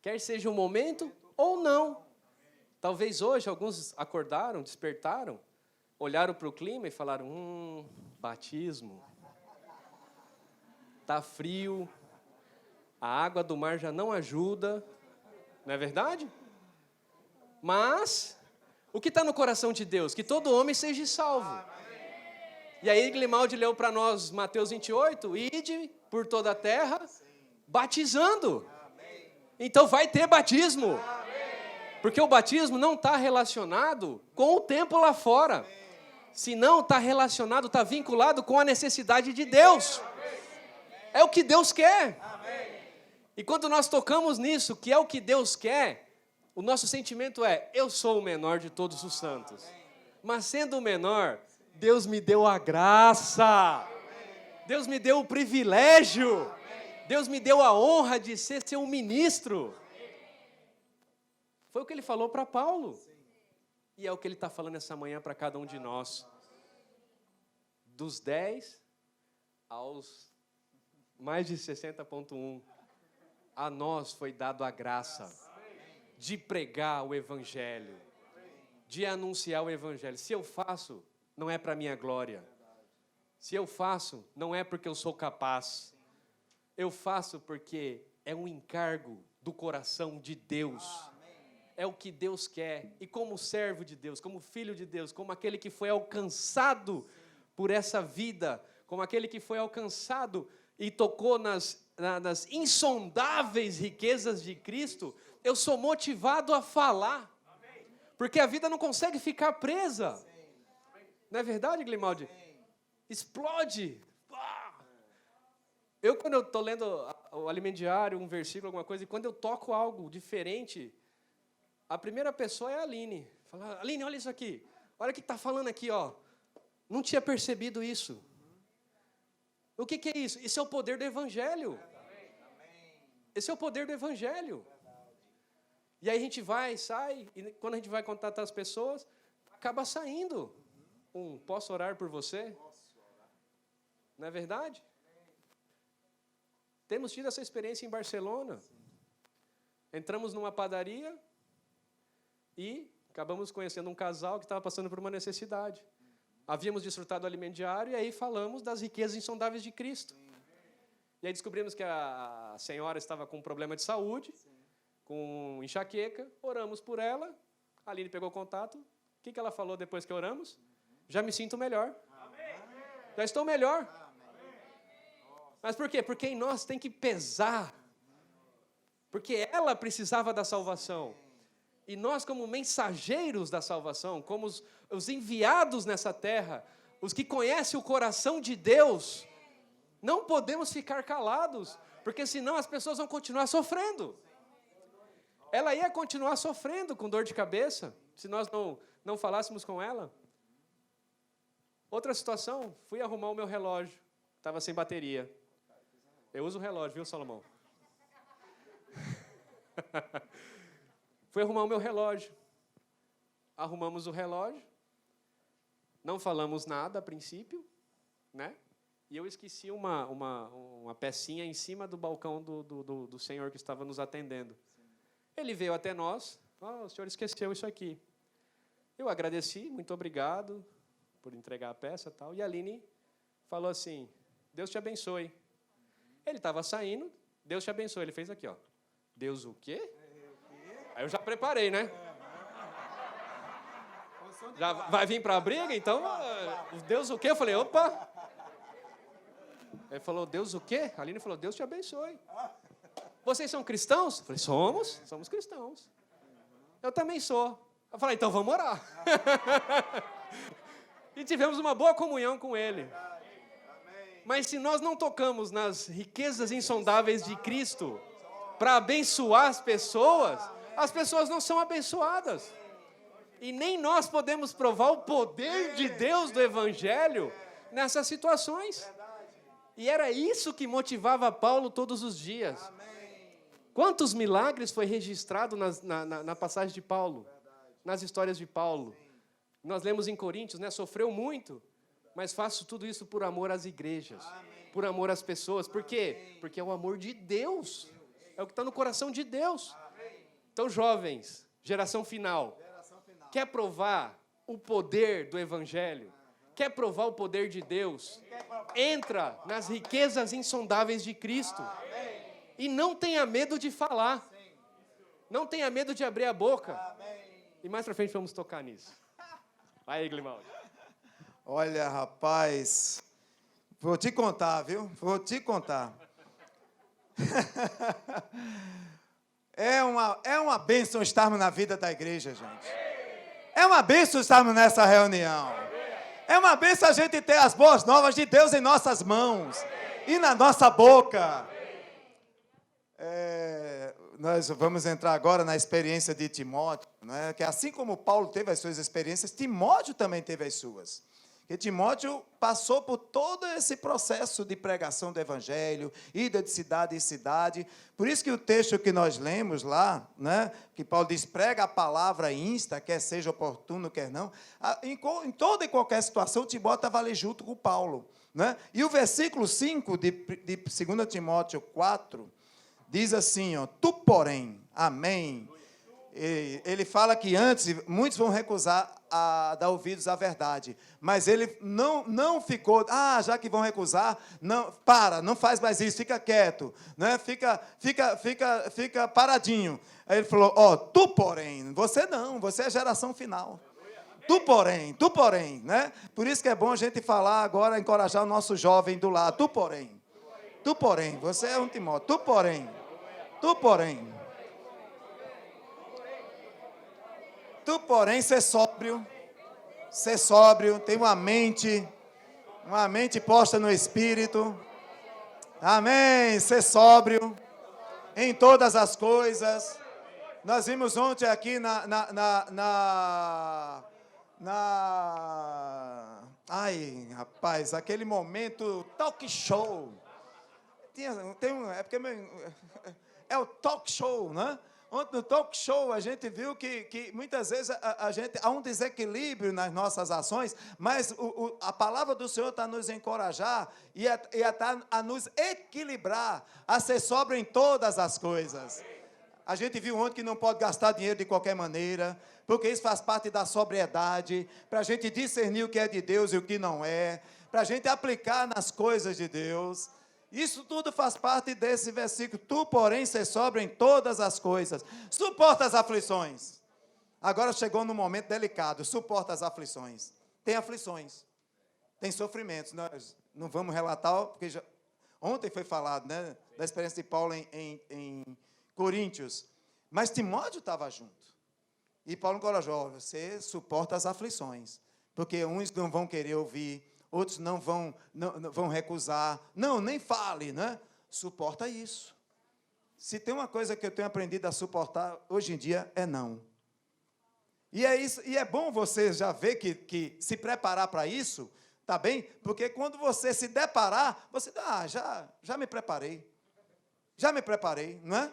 Quer seja um momento ou não. Talvez hoje alguns acordaram, despertaram, olharam para o clima e falaram, batismo, está frio, a água do mar já não ajuda, não é verdade? Mas, o que está no coração de Deus? Que todo homem seja salvo. E aí Grimaldi leu para nós Mateus 28, ide por toda a terra, batizando. Então vai ter batismo. Porque o batismo não está relacionado com o tempo lá fora. Se não está relacionado, está vinculado com a necessidade de Deus. É o que Deus quer. E quando nós tocamos nisso, que é o que Deus quer, o nosso sentimento é, eu sou o menor de todos os santos. Mas sendo o menor, Deus me deu a graça. Deus me deu o privilégio. Deus me deu a honra de ser seu ministro. Foi o que ele falou para Paulo. E é o que ele está falando essa manhã para cada um de nós. Dos 10 aos mais de 60.1, a nós foi dado a graça de pregar o evangelho, de anunciar o evangelho. Se eu faço, não é para minha glória. Se eu faço, não é porque eu sou capaz. Eu faço porque é um encargo do coração de Deus. É o que Deus quer. E como servo de Deus, como filho de Deus, como aquele que foi alcançado por essa vida, como aquele que foi alcançado e tocou nas insondáveis riquezas de Cristo, eu sou motivado a falar. Porque a vida não consegue ficar presa. Não é verdade, Grimaldi? Explode. Eu, quando eu estou lendo o alimento diário, um versículo, alguma coisa, e quando eu toco algo diferente, a primeira pessoa é a Aline. Fala, Aline, olha isso aqui. Olha o que está falando aqui, ó. Não tinha percebido isso. O que é isso? Isso é o poder do Evangelho. Esse é o poder do Evangelho. E aí a gente vai, sai, e quando a gente vai contatar as pessoas, acaba saindo. Posso orar por você? Não é verdade? Temos tido essa experiência em Barcelona. Entramos numa padaria e acabamos conhecendo um casal que estava passando por uma necessidade. Havíamos desfrutado do alimento diário e aí falamos das riquezas insondáveis de Cristo. E aí descobrimos que a senhora estava com um problema de saúde, com enxaqueca, oramos por ela, a Aline pegou contato. O que ela falou depois que oramos? Já me sinto melhor. Já estou melhor. Mas por quê? Porque em nós tem que pesar. Porque ela precisava da salvação. E nós, como mensageiros da salvação, como os enviados nessa terra, os que conhecem o coração de Deus, não podemos ficar calados, porque senão as pessoas vão continuar sofrendo. Ela ia continuar sofrendo com dor de cabeça, se nós não falássemos com ela. Outra situação, fui arrumar o meu relógio, estava sem bateria. Eu uso o relógio, viu, Salomão? Fui arrumar o meu relógio. Arrumamos o relógio. Não falamos nada a princípio, né? E eu esqueci uma pecinha em cima do balcão do senhor que estava nos atendendo. Ele veio até nós. O senhor esqueceu isso aqui. Eu agradeci, muito obrigado por entregar a peça e tal. E a Aline falou assim, Deus te abençoe. Ele estava saindo, Deus te abençoe. Ele fez aqui, ó. Deus o quê? Aí eu já preparei, né? Já vai vir para a briga, então? Deus o quê? Eu falei, opa! Ele falou, Deus o quê? A Aline falou, Deus te abençoe. Vocês são cristãos? Eu falei, somos cristãos. Eu também sou. Eu falei, então vamos orar. E tivemos uma boa comunhão com ele. Mas se nós não tocamos nas riquezas insondáveis de Cristo para abençoar as pessoas não são abençoadas. E nem nós podemos provar o poder de Deus do Evangelho nessas situações. E era isso que motivava Paulo todos os dias. Quantos milagres foi registrado na passagem de Paulo, nas histórias de Paulo? Nós lemos em Coríntios, né? Sofreu muito, mas faço tudo isso por amor às igrejas, por amor às pessoas. Por quê? Porque é o amor de Deus, é o que está no coração de Deus. Então, jovens, geração final, quer provar o poder do Evangelho? Quer provar o poder de Deus? Entra nas riquezas insondáveis de Cristo. E não tenha medo de falar. Não tenha medo de abrir a boca. E mais pra frente vamos tocar nisso. Vai aí, Glimaldi. Olha, rapaz, vou te contar, viu? Vou te contar. É uma bênção estarmos na vida da igreja, gente. É uma bênção estarmos nessa reunião. É uma bênção a gente ter as boas novas de Deus em nossas mãos e na nossa boca. Nós vamos entrar agora na experiência de Timóteo, né? Que assim como Paulo teve as suas experiências, Timóteo também teve as suas. Que Timóteo passou por todo esse processo de pregação do Evangelho, ida de cidade em cidade. Por isso que o texto que nós lemos lá, né, que Paulo diz, prega a palavra e insta, quer seja oportuno, quer não. Em toda e qualquer situação, Timóteo estava ali junto com Paulo. Né? E o versículo 5 de 2 Timóteo 4, diz assim, ó, tu porém, amém. Ele fala que antes muitos vão recusar a dar ouvidos à verdade, mas ele não ficou, já que vão recusar, não faz mais isso, fica quieto, né? Fica paradinho. Aí ele falou, tu porém, você não, você é a geração final. Tu porém, né? Por isso que é bom a gente falar agora, encorajar o nosso jovem do lado, tu porém, você é um Timóteo, tu porém. Tu, porém, ser sóbrio, tem uma mente posta no Espírito. Amém, ser sóbrio em todas as coisas. Nós vimos ontem aqui ai, rapaz, aquele momento talk show. É o talk show, né? Ontem no talk show a gente viu que muitas vezes há um desequilíbrio nas nossas ações, mas a palavra do Senhor está a nos encorajar e está a nos equilibrar, a ser sóbrio em todas as coisas. A gente viu ontem que não pode gastar dinheiro de qualquer maneira, porque isso faz parte da sobriedade, para a gente discernir o que é de Deus e o que não é, para a gente aplicar nas coisas de Deus. Isso tudo faz parte desse versículo. Tu, porém, ser sóbrio em todas as coisas. Suporta as aflições. Agora chegou num momento delicado. Suporta as aflições. Tem aflições. Tem sofrimentos. Nós não vamos relatar, porque ontem foi falado, né, da experiência de Paulo em Coríntios. Mas Timóteo estava junto. E Paulo encorajou, você suporta as aflições. Porque uns não vão querer ouvir, outros não vão recusar. Não, nem fale, né? Suporta isso. Se tem uma coisa que eu tenho aprendido a suportar hoje em dia, é não. E é isso, e é bom você já ver que se preparar para isso, tá bem? Porque quando você se deparar, você já me preparei. Já me preparei, não é?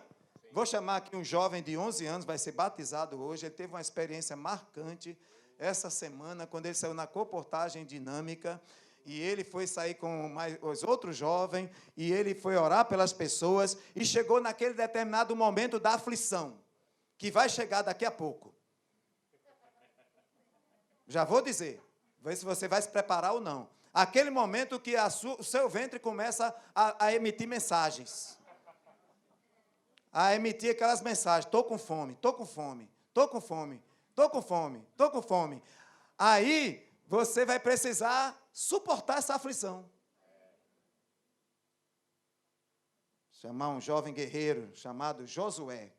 Vou chamar aqui um jovem de 11 anos, vai ser batizado hoje. Ele teve uma experiência marcante essa semana, quando ele saiu na comportagem dinâmica, e ele foi sair com os outros jovens, e ele foi orar pelas pessoas, e chegou naquele determinado momento da aflição, que vai chegar daqui a pouco. Já vou dizer, ver se você vai se preparar ou não. Aquele momento que o seu ventre começa a emitir mensagens. A emitir aquelas mensagens, estou com fome, estou com fome, estou com fome. Estou com fome, estou com fome. Aí, você vai precisar suportar essa aflição. chamar um jovem guerreiro chamado Josué.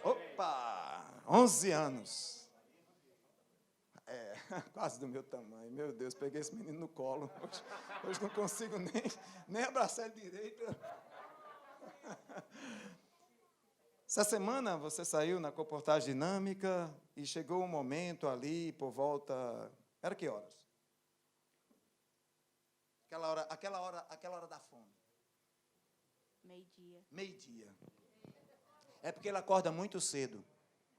Opa! 11 anos. Quase do meu tamanho. Meu Deus, peguei esse menino no colo. Hoje não consigo nem abraçar ele direito. Essa semana você saiu na comportagem dinâmica e chegou um momento ali por volta... Era que horas? Aquela hora da fome. Meio-dia. Meio-dia. É porque ele acorda muito cedo.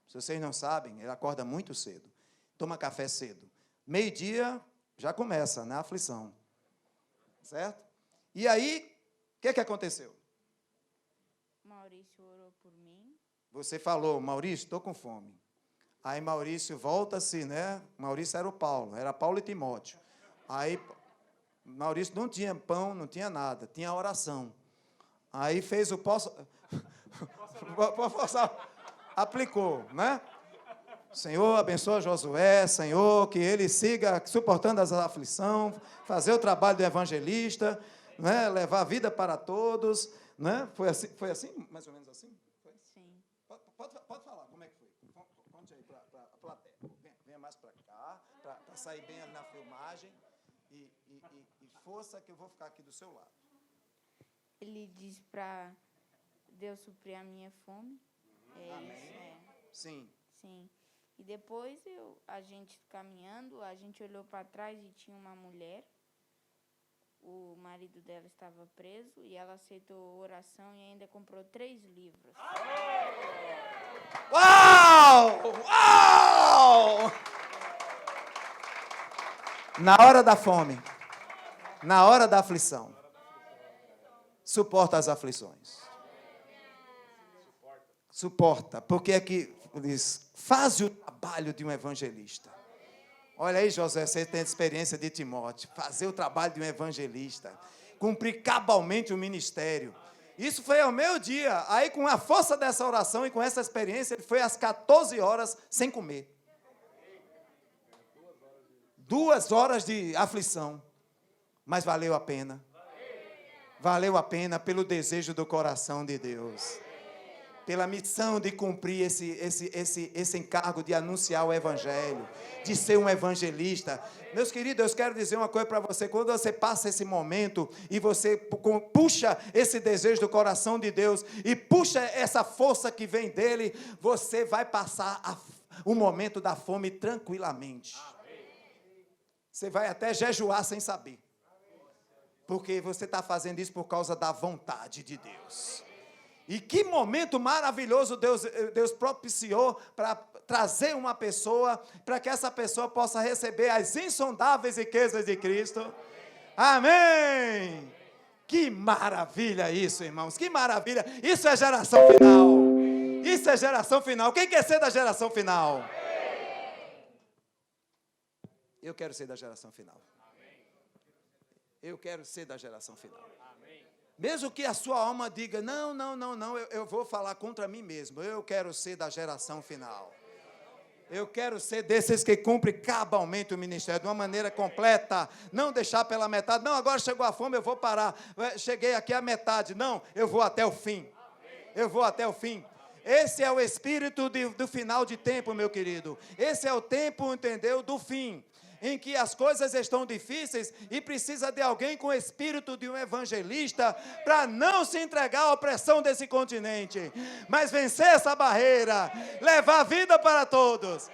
Se vocês não sabem, ele acorda muito cedo. Toma café cedo. Meio-dia já começa, né, a aflição. Certo? E aí, o que aconteceu? Maurício orou por mim. Você falou, Maurício, estou com fome. Aí Maurício volta-se, né? Maurício era o Paulo, era Paulo e Timóteo. Aí Maurício não tinha pão, não tinha nada, tinha oração. Aí fez o aplicou, né? Senhor, abençoa Josué, Senhor, que ele siga suportando as aflições, fazer o trabalho do evangelista, né? Levar a vida para todos, né? Foi assim, mais ou menos assim? Foi? Sim. Pode falar, como é que foi? Conte aí para a plateia. Venha mais para cá, para sair bem ali na filmagem. E força que eu vou ficar aqui do seu lado. Ele disse para Deus suprir a minha fome. Amém. Isso, Sim. Sim. E depois a gente caminhando, a gente olhou para trás e tinha uma mulher. O marido dela estava preso e ela aceitou a oração e ainda comprou 3 livros. Uau! Uau! Na hora da fome, na hora da aflição, suporta as aflições. Suporta, porque é que diz, faz o trabalho de um evangelista. Olha aí, José, você tem experiência de Timóteo, fazer o trabalho de um evangelista, cumprir cabalmente o ministério. Isso foi ao meio-dia. Aí, com a força dessa oração e com essa experiência, ele foi às 14 horas sem comer. 2 horas de aflição, mas valeu a pena. Valeu a pena pelo desejo do coração de Deus. Pela missão de cumprir esse encargo de anunciar o evangelho, de ser um evangelista. Meus queridos, eu quero dizer uma coisa para você. Quando você passa esse momento e você puxa esse desejo do coração de Deus e puxa essa força que vem dele, você vai passar o momento da fome tranquilamente. Você vai até jejuar sem saber. Porque você está fazendo isso por causa da vontade de Deus. E que momento maravilhoso Deus propiciou para trazer uma pessoa, para que essa pessoa possa receber as insondáveis riquezas de Cristo. Amém! Que maravilha isso, irmãos, que maravilha. Isso é geração final. Isso é geração final. Quem quer ser da geração final? Eu quero ser da geração final. Eu quero ser da geração final. Mesmo que a sua alma diga, não, eu vou falar contra mim mesmo. Eu quero ser da geração final. Eu quero ser desses que cumprem cabalmente o ministério, de uma maneira completa. Não deixar pela metade. Não, agora chegou a fome, eu vou parar. Cheguei aqui à metade. Não, eu vou até o fim. Eu vou até o fim. Esse é o espírito do final de tempo, meu querido. Esse é o tempo, entendeu, do fim. Em que as coisas estão difíceis e precisa de alguém com o espírito de um evangelista para não se entregar à opressão desse continente, mas vencer essa barreira, levar vida para todos.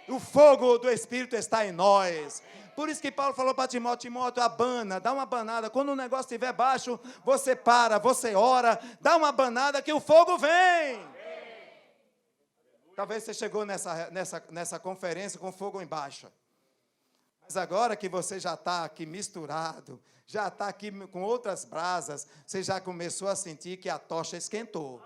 O fogo do Espírito está em nós. Por isso que Paulo falou para Timóteo, abana, dá uma abanada. Quando o negócio estiver baixo, você para, você ora, dá uma abanada que o fogo vem. Talvez você chegou nessa conferência com fogo embaixo. Mas agora que você já está aqui misturado, já está aqui com outras brasas, você já começou a sentir que a tocha esquentou.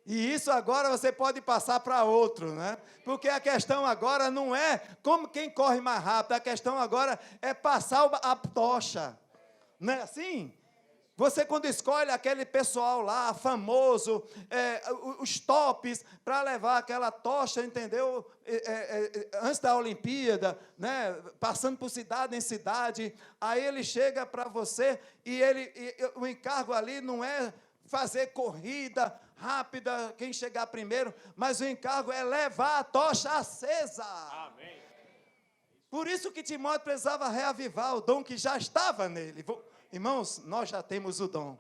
E isso agora você pode passar para outro, né? Porque a questão agora não é como quem corre mais rápido, a questão agora é passar a tocha. Não é assim? Você, quando escolhe aquele pessoal lá, famoso, os tops, para levar aquela tocha, entendeu? Antes da Olimpíada, né? Passando por cidade em cidade, aí ele chega para você e o encargo ali não é fazer corrida rápida, quem chegar primeiro, mas o encargo é levar a tocha acesa. Amém. Por isso que Timóteo precisava reavivar o dom que já estava nele. Irmãos, nós já temos o dom.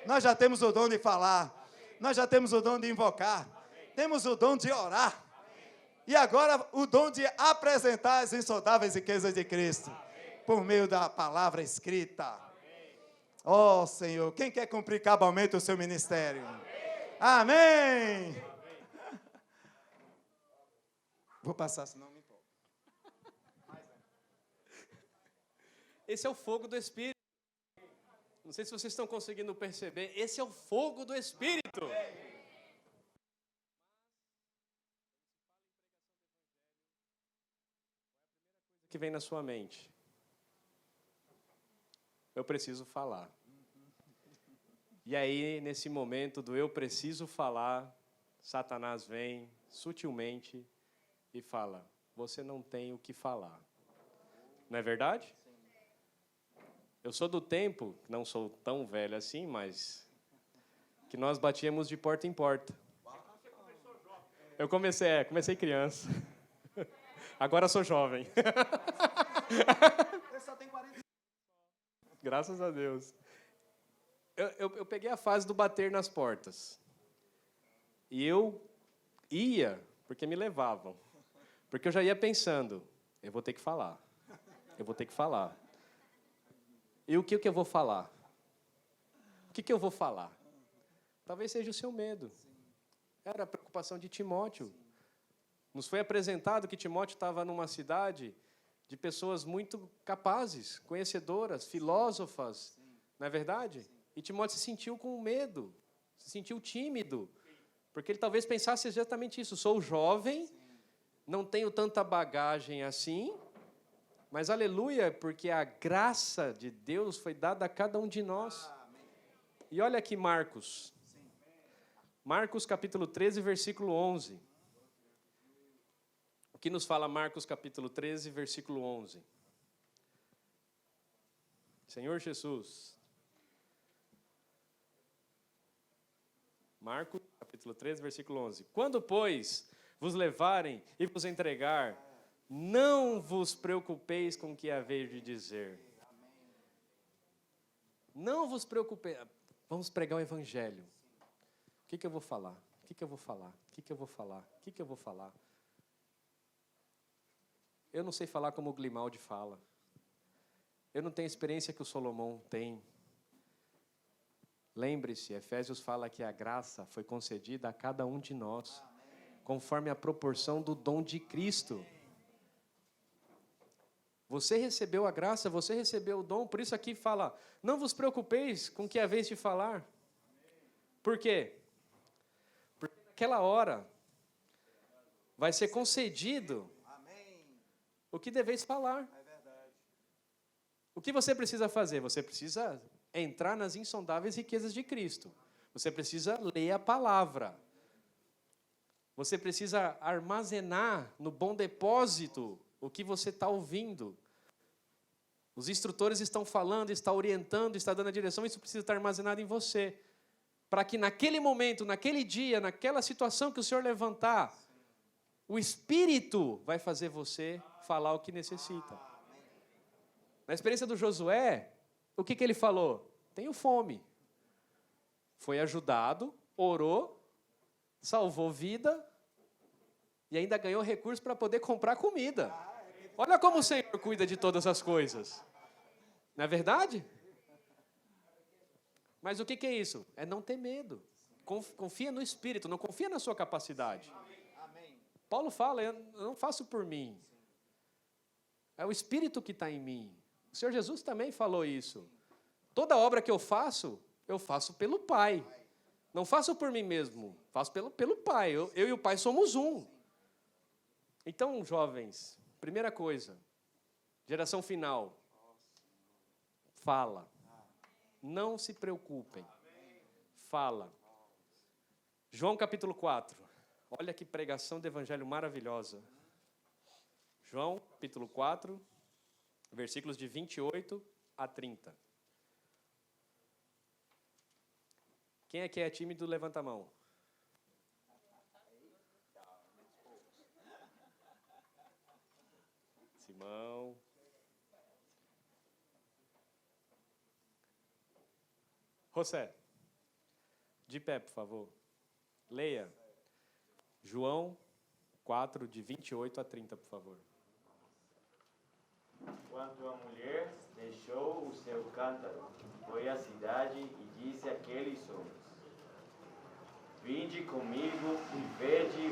Nós já temos o dom de falar. Nós já temos o dom de invocar. Temos o dom de orar. E agora o dom de apresentar as insondáveis riquezas de Cristo. Por meio da palavra escrita. Oh, Senhor, quem quer cumprir cabalmente o seu ministério? Amém. Vou passar, senão me empolgo. Esse é o fogo do Espírito. Não sei se vocês estão conseguindo perceber. Esse é o fogo do Espírito. O que vem na sua mente? Eu preciso falar. E aí, nesse momento do eu preciso falar, Satanás vem sutilmente e fala: você não tem o que falar. Não é verdade? Eu sou do tempo, não sou tão velho assim, mas que nós batíamos de porta em porta. Eu comecei criança. Agora sou jovem. Eu só tenho 40. Graças a Deus. Eu peguei a fase do bater nas portas. E eu ia, porque me levavam. Porque eu já ia pensando, eu vou ter que falar. Eu vou ter que falar. E o que eu vou falar? O que eu vou falar? Talvez seja o seu medo. Era a preocupação de Timóteo. Nos foi apresentado que Timóteo estava numa cidade de pessoas muito capazes, conhecedoras, filósofas, não é verdade? E Timóteo se sentiu com medo, se sentiu tímido, porque ele talvez pensasse exatamente isso: sou jovem, não tenho tanta bagagem assim, mas aleluia, porque a graça de Deus foi dada a cada um de nós. E olha aqui Marcos. Marcos capítulo 13, versículo 11. O que nos fala Marcos capítulo 13, versículo 11? Senhor Jesus. Marcos capítulo 13, versículo 11. Quando, pois, vos levarem e vos entregar, não vos preocupeis com o que haveis de dizer. Não vos preocupeis. Vamos pregar o evangelho. O que eu vou falar? O que eu vou falar? O que eu vou falar? O que eu vou falar? Eu não sei falar como o Grimaldi fala. Eu não tenho a experiência que o Solomão tem. Lembre-se, Efésios fala que a graça foi concedida a cada um de nós, conforme a proporção do dom de Cristo. Você recebeu a graça, você recebeu o dom, por isso aqui fala, não vos preocupeis com o que é a vez de falar. Por quê? Porque naquela hora vai ser concedido o que deveis falar. O que você precisa fazer? Você precisa entrar nas insondáveis riquezas de Cristo. Você precisa ler a palavra. Você precisa armazenar no bom depósito o que você está ouvindo. Os instrutores estão falando, estão orientando, estão dando a direção, isso precisa estar armazenado em você. Para que naquele momento, naquele dia, naquela situação que o Senhor levantar, o Espírito vai fazer você falar o que necessita. Na experiência do Josué, o que ele falou? Tenho fome. Foi ajudado, orou, salvou vida e ainda ganhou recursos para poder comprar comida. Olha como o Senhor cuida de todas as coisas. Não é verdade? Mas o que é isso? É não ter medo. Confia no Espírito, não confia na sua capacidade. Paulo fala, eu não faço por mim. É o Espírito que está em mim. O Senhor Jesus também falou isso. Toda obra que eu faço pelo Pai. Não faço por mim mesmo, faço pelo Pai. Eu e o Pai somos um. Então, jovens, primeira coisa, geração final, fala. Não se preocupem. Fala. João capítulo 4. Olha que pregação do evangelho maravilhosa. João capítulo 4, versículos de 28 a 30. Quem aqui é tímido, levanta a mão. Simão. José, de pé, por favor. Leia. João 4, de 28 a 30, por favor. Quando a mulher deixou o seu cântaro, foi à cidade e disse àqueles homens: Vinde comigo e vede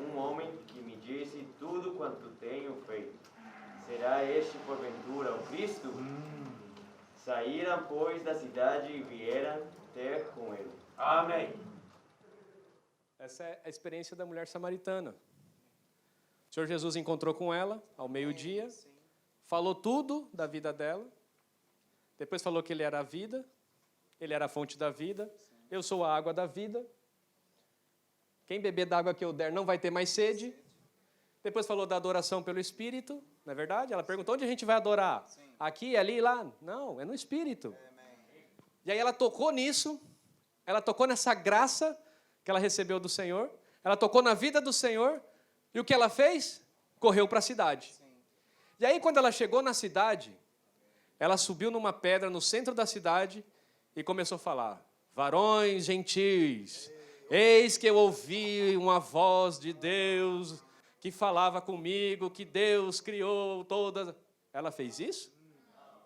um homem que me disse tudo quanto tenho feito. Será este porventura o Cristo? Saíram, pois, da cidade e vieram ter com ele. Amém. Essa é a experiência da mulher samaritana. O Senhor Jesus encontrou com ela ao meio-dia, falou tudo da vida dela, depois falou que ele era a vida, ele era a fonte da vida, eu sou a água da vida, quem beber da água que eu der não vai ter mais sede. Depois falou da adoração pelo Espírito, não é verdade? Ela perguntou, onde a gente vai adorar? Aqui, ali, lá? Não, é no Espírito. E aí ela tocou nisso, ela tocou nessa graça que ela recebeu do Senhor, ela tocou na vida do Senhor, e o que ela fez? Correu para a cidade. E aí, quando ela chegou na cidade, ela subiu numa pedra no centro da cidade e começou a falar: varões gentis, eis que eu ouvi uma voz de Deus que falava comigo, que Deus criou todas. Ela fez isso?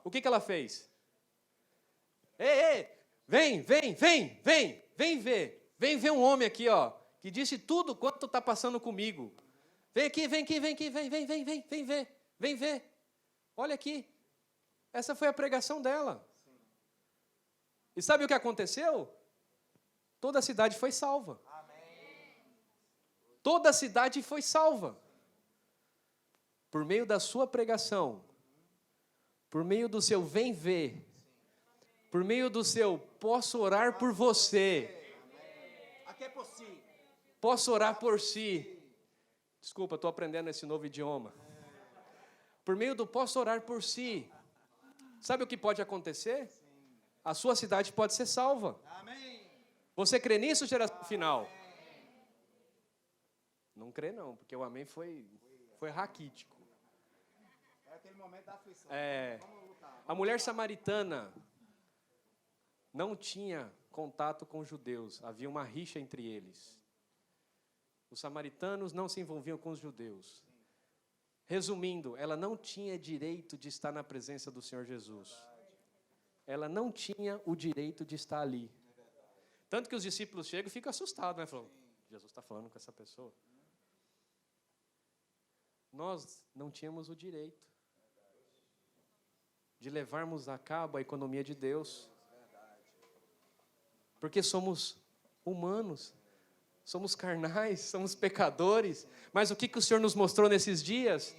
O que ela fez? Ei, vem ver um homem aqui, ó, que disse tudo quanto está passando comigo. Vem ver. Olha aqui. Essa foi a pregação dela. E sabe o que aconteceu? Toda a cidade foi salva. Toda a cidade foi salva. Por meio da sua pregação, por meio do seu vem ver, por meio do seu posso orar por você. Aqui é por si. Posso orar por si. Desculpa, estou aprendendo esse novo idioma. Por meio do posso orar por si. Sabe o que pode acontecer? A sua cidade pode ser salva. Você crê nisso, geração final? Não crê não, porque o amém foi raquítico. É aquele momento da aflição. A mulher samaritana não tinha contato com os judeus, havia uma rixa entre eles. Os samaritanos não se envolviam com os judeus. Resumindo, ela não tinha direito de estar na presença do Senhor Jesus. Ela não tinha o direito de estar ali. Tanto que os discípulos chegam e ficam assustados, né? Falam, Jesus está falando com essa pessoa. Nós não tínhamos o direito de levarmos a cabo a economia de Deus. Porque somos humanos, somos carnais, somos pecadores. Mas o que o Senhor nos mostrou nesses dias?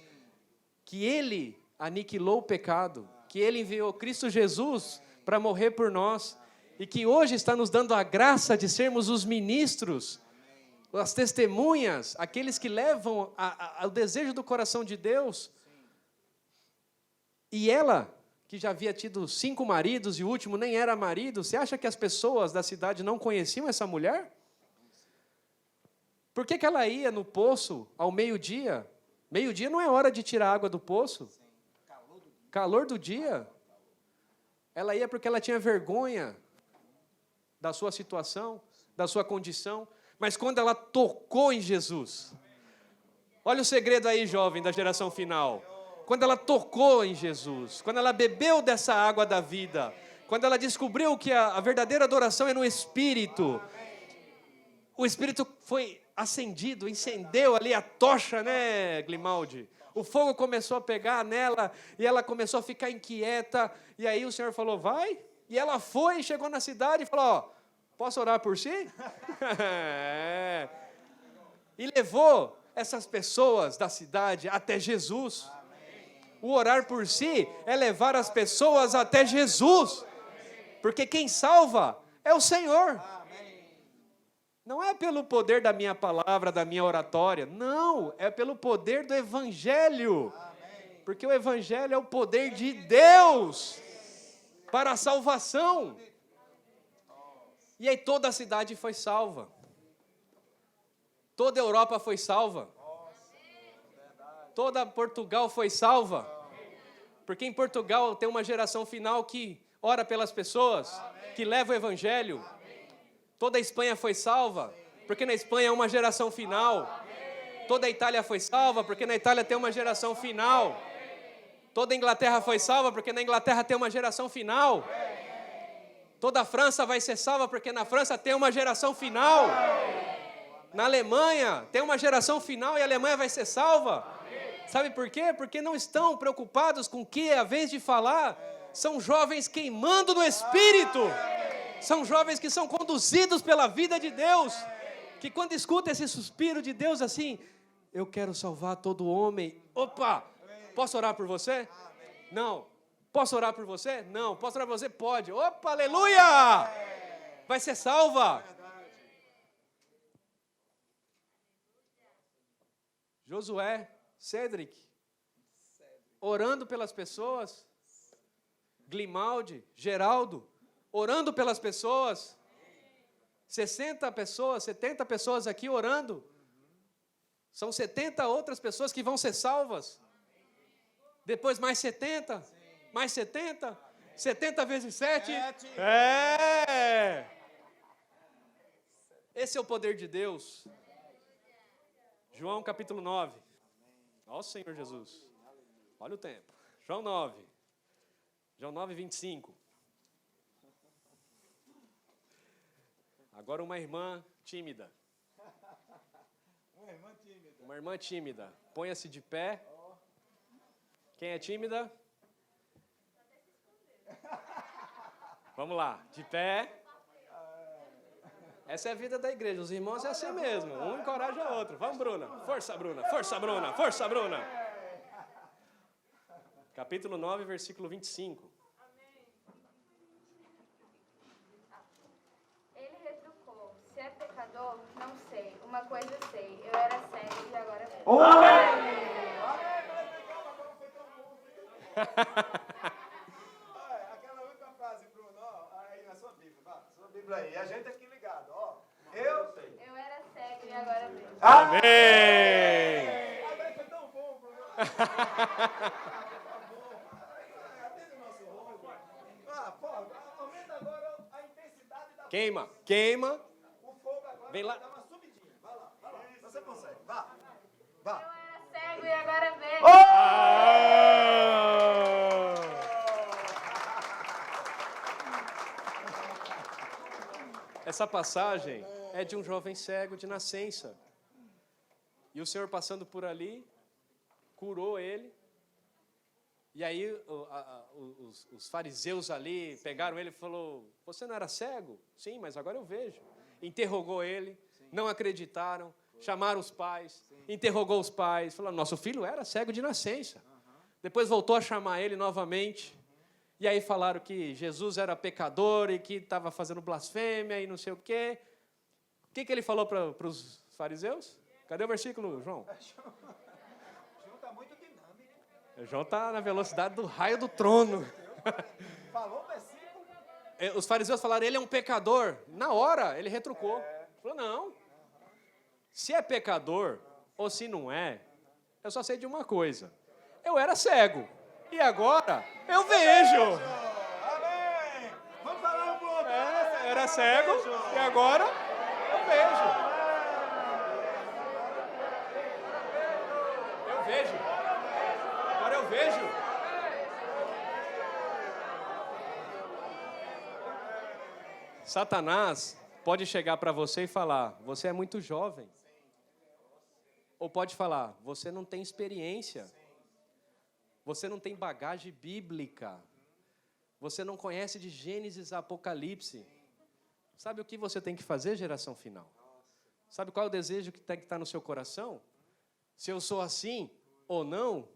Que Ele aniquilou o pecado, que Ele enviou Cristo Jesus para morrer por nós, e que hoje está nos dando a graça de sermos os ministros, as testemunhas, aqueles que levam o desejo do coração de Deus. E ela, que já havia tido 5 maridos e o último nem era marido, você acha que as pessoas da cidade não conheciam essa mulher? Por que ela ia no poço ao meio-dia? Meio-dia não é hora de tirar água do poço. Calor do dia. Ela ia porque ela tinha vergonha da sua situação, da sua condição. Mas quando ela tocou em Jesus, olha o segredo aí, jovem da geração final. Quando ela tocou em Jesus, quando ela bebeu dessa água da vida, quando ela descobriu que a verdadeira adoração é no Espírito, o Espírito foi acendido, incendeu ali a tocha, né, Grimaldi? O fogo começou a pegar nela e ela começou a ficar inquieta. E aí o Senhor falou, vai. E ela foi, chegou na cidade e falou, ó, posso orar por si? E levou essas pessoas da cidade até Jesus. O orar por si é levar as pessoas até Jesus. Porque quem salva é o Senhor. Não é pelo poder da minha palavra, da minha oratória. Não, é pelo poder do Evangelho. Porque o Evangelho é o poder de Deus para a salvação. E aí toda a cidade foi salva. Toda a Europa foi salva. Toda Portugal foi salva. Porque em Portugal tem uma geração final que ora pelas pessoas, que leva o Evangelho. Toda a Espanha foi salva, porque na Espanha é uma geração final. Toda a Itália foi salva, porque na Itália tem uma geração final. Toda a Inglaterra foi salva, porque na Inglaterra tem uma geração final. Toda a França vai ser salva, porque na França tem uma geração final. Na Alemanha tem uma geração final e a Alemanha vai ser salva. Sabe por quê? Porque não estão preocupados com o que é a vez de falar. São jovens queimando no Espírito. São jovens que são conduzidos pela vida de Deus. Que quando escuta esse suspiro de Deus assim, eu quero salvar todo homem. Opa! Posso orar por você? Não. Posso orar por você? Não. Posso orar por você? Pode. Opa, aleluia! Vai ser salva. Josué, Cedric, orando pelas pessoas. Glimaldi, Geraldo, orando pelas pessoas. 60 pessoas, 70 pessoas aqui orando. São 70 outras pessoas que vão ser salvas. Depois mais 70, mais 70, 70 vezes 7. É! Esse é o poder de Deus. João capítulo 9. Ó o Senhor Jesus. Olha o tempo. João 9. João 9, 25. Agora uma irmã tímida. Uma irmã tímida. Ponha-se de pé. Quem é tímida? Vamos lá. De pé. Essa é a vida da igreja. Os irmãos é assim mesmo. Um encoraja o outro. Vamos, Bruna. Força, Bruna. Força, Bruna. Força, Bruna. Capítulo 9, versículo 25. Ele retrucou: se é pecador, não sei. Uma coisa sei. Eu era cego e agora vejo. Aquela última frase, Bruno, ó, aí na sua Bíblia, vá, sua Bíblia aí, a gente aqui ligado, ó. Eu sei. Eu era cego e agora vejo. Amém! Agora foi tão bom, Bruno. Atende o nosso rogo. Pô, aumenta agora a intensidade da Queima, queima. O fogo agora Vem lá. vai dar uma subidinha. Vai lá. Você consegue, vá. Vá. Eu era cego e agora vejo. Essa passagem é de um jovem cego de nascença. E o Senhor passando por ali, curou ele. E aí os fariseus ali pegaram ele e falaram: você não era cego? Sim, mas agora eu vejo. Interrogou ele, não acreditaram, chamaram os pais, interrogou os pais, falaram: nosso filho era cego de nascença. Depois voltou a chamar ele novamente. E aí falaram que Jesus era pecador e que estava fazendo blasfêmia e não sei o quê. O que ele falou para os fariseus? Cadê o versículo, João? João está muito dinâmico. João está na velocidade do raio do trono. Falou o versículo. Os fariseus falaram: ele é um pecador. Na hora, ele retrucou. Falou: não. Se é pecador ou se não é, eu só sei de uma coisa. Eu era cego. E agora eu vejo. Amém. Vamos falar um pro outro. Eu era cego e agora eu vejo. Eu vejo. Agora eu vejo. Satanás pode chegar para você e falar: você é muito jovem. Ou pode falar: você não tem experiência. Você não tem bagagem bíblica. Você não conhece de Gênesis a Apocalipse. Sabe o que você tem que fazer, geração final? Sabe qual é o desejo que tem que estar no seu coração? Se eu sou assim ou não,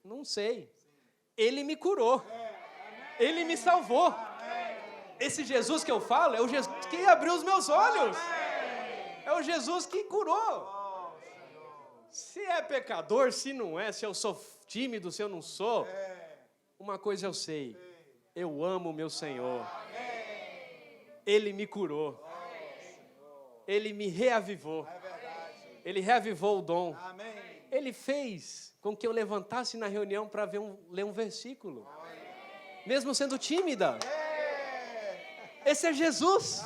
não sei. Ele me curou. Ele me salvou. Esse Jesus que eu falo é o Jesus que abriu os meus olhos. É o Jesus que curou. Se é pecador, se não é, se eu sou tímido, se eu não sou, uma coisa eu sei, eu amo o meu Senhor. Ele me curou. Ele me reavivou. Ele reavivou o dom. Ele fez com que eu levantasse na reunião para ler um versículo. Mesmo sendo tímida. Esse é Jesus.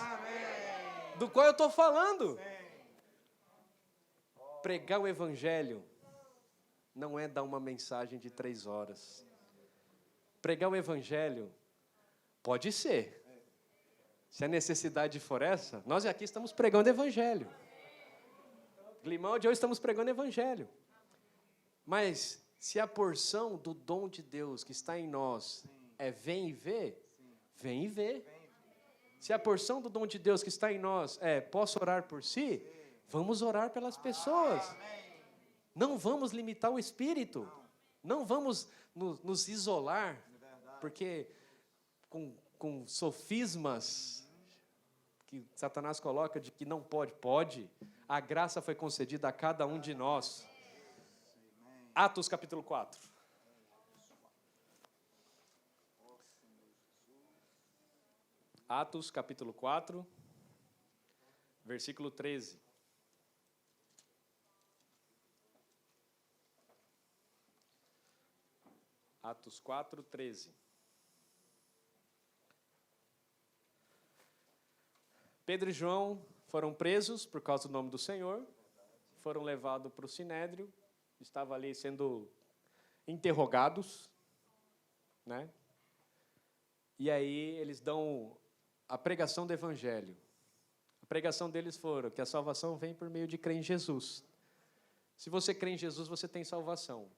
Do qual eu estou falando. Pregar o evangelho não é dar uma mensagem de 3 horas. Pregar o evangelho pode ser. Se a necessidade for essa, nós aqui estamos pregando evangelho. Grimaldi, hoje estamos pregando evangelho. Mas se a porção do dom de Deus que está em nós é vem e vê, vem e vê. Se a porção do dom de Deus que está em nós é posso orar por si, vamos orar pelas pessoas. Não vamos limitar o espírito. Não vamos nos isolar, porque com sofismas que Satanás coloca de que não pode, pode. A graça foi concedida a cada um de nós. Atos capítulo 4. Atos capítulo 4, versículo 13. Atos 4, 13. Pedro e João foram presos por causa do nome do Senhor, foram levados para o Sinédrio, estavam ali sendo interrogados, né? E aí eles dão a pregação do Evangelho. A pregação deles foi que a salvação vem por meio de crer em Jesus. Se você crê em Jesus, você tem salvação.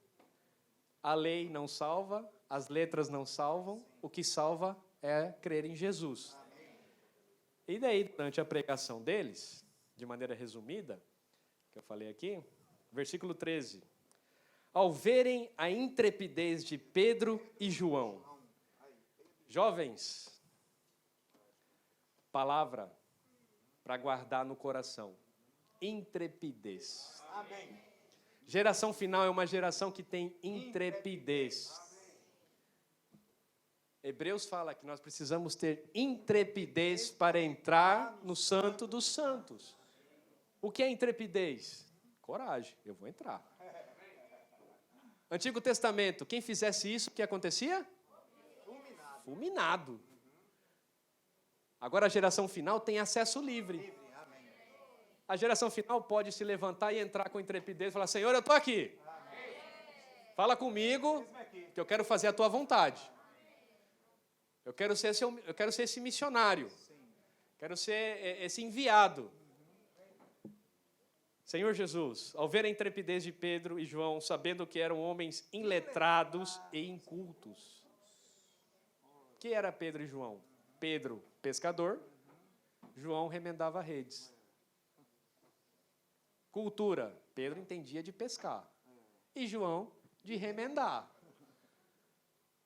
A lei não salva, as letras não salvam, o que salva é crer em Jesus. E daí, durante a pregação deles, de maneira resumida, que eu falei aqui, versículo 13. Ao verem a intrepidez de Pedro e João, jovens, palavra para guardar no coração, intrepidez. Amém. Geração final é uma geração que tem intrepidez. Hebreus fala que nós precisamos ter intrepidez para entrar no Santo dos Santos. O que é intrepidez? Coragem, eu vou entrar. Antigo Testamento, quem fizesse isso, o que acontecia? Fulminado. Agora a geração final tem acesso livre. A geração final pode se levantar e entrar com intrepidez e falar, Senhor, eu estou aqui. Fala comigo, que eu quero fazer a tua vontade. Eu quero ser esse missionário. Quero ser esse enviado. Senhor Jesus, ao ver a intrepidez de Pedro e João, sabendo que eram homens iletrados e incultos. O que era Pedro e João? Pedro, pescador. João remendava redes. Cultura. Pedro entendia de pescar. E João de remendar.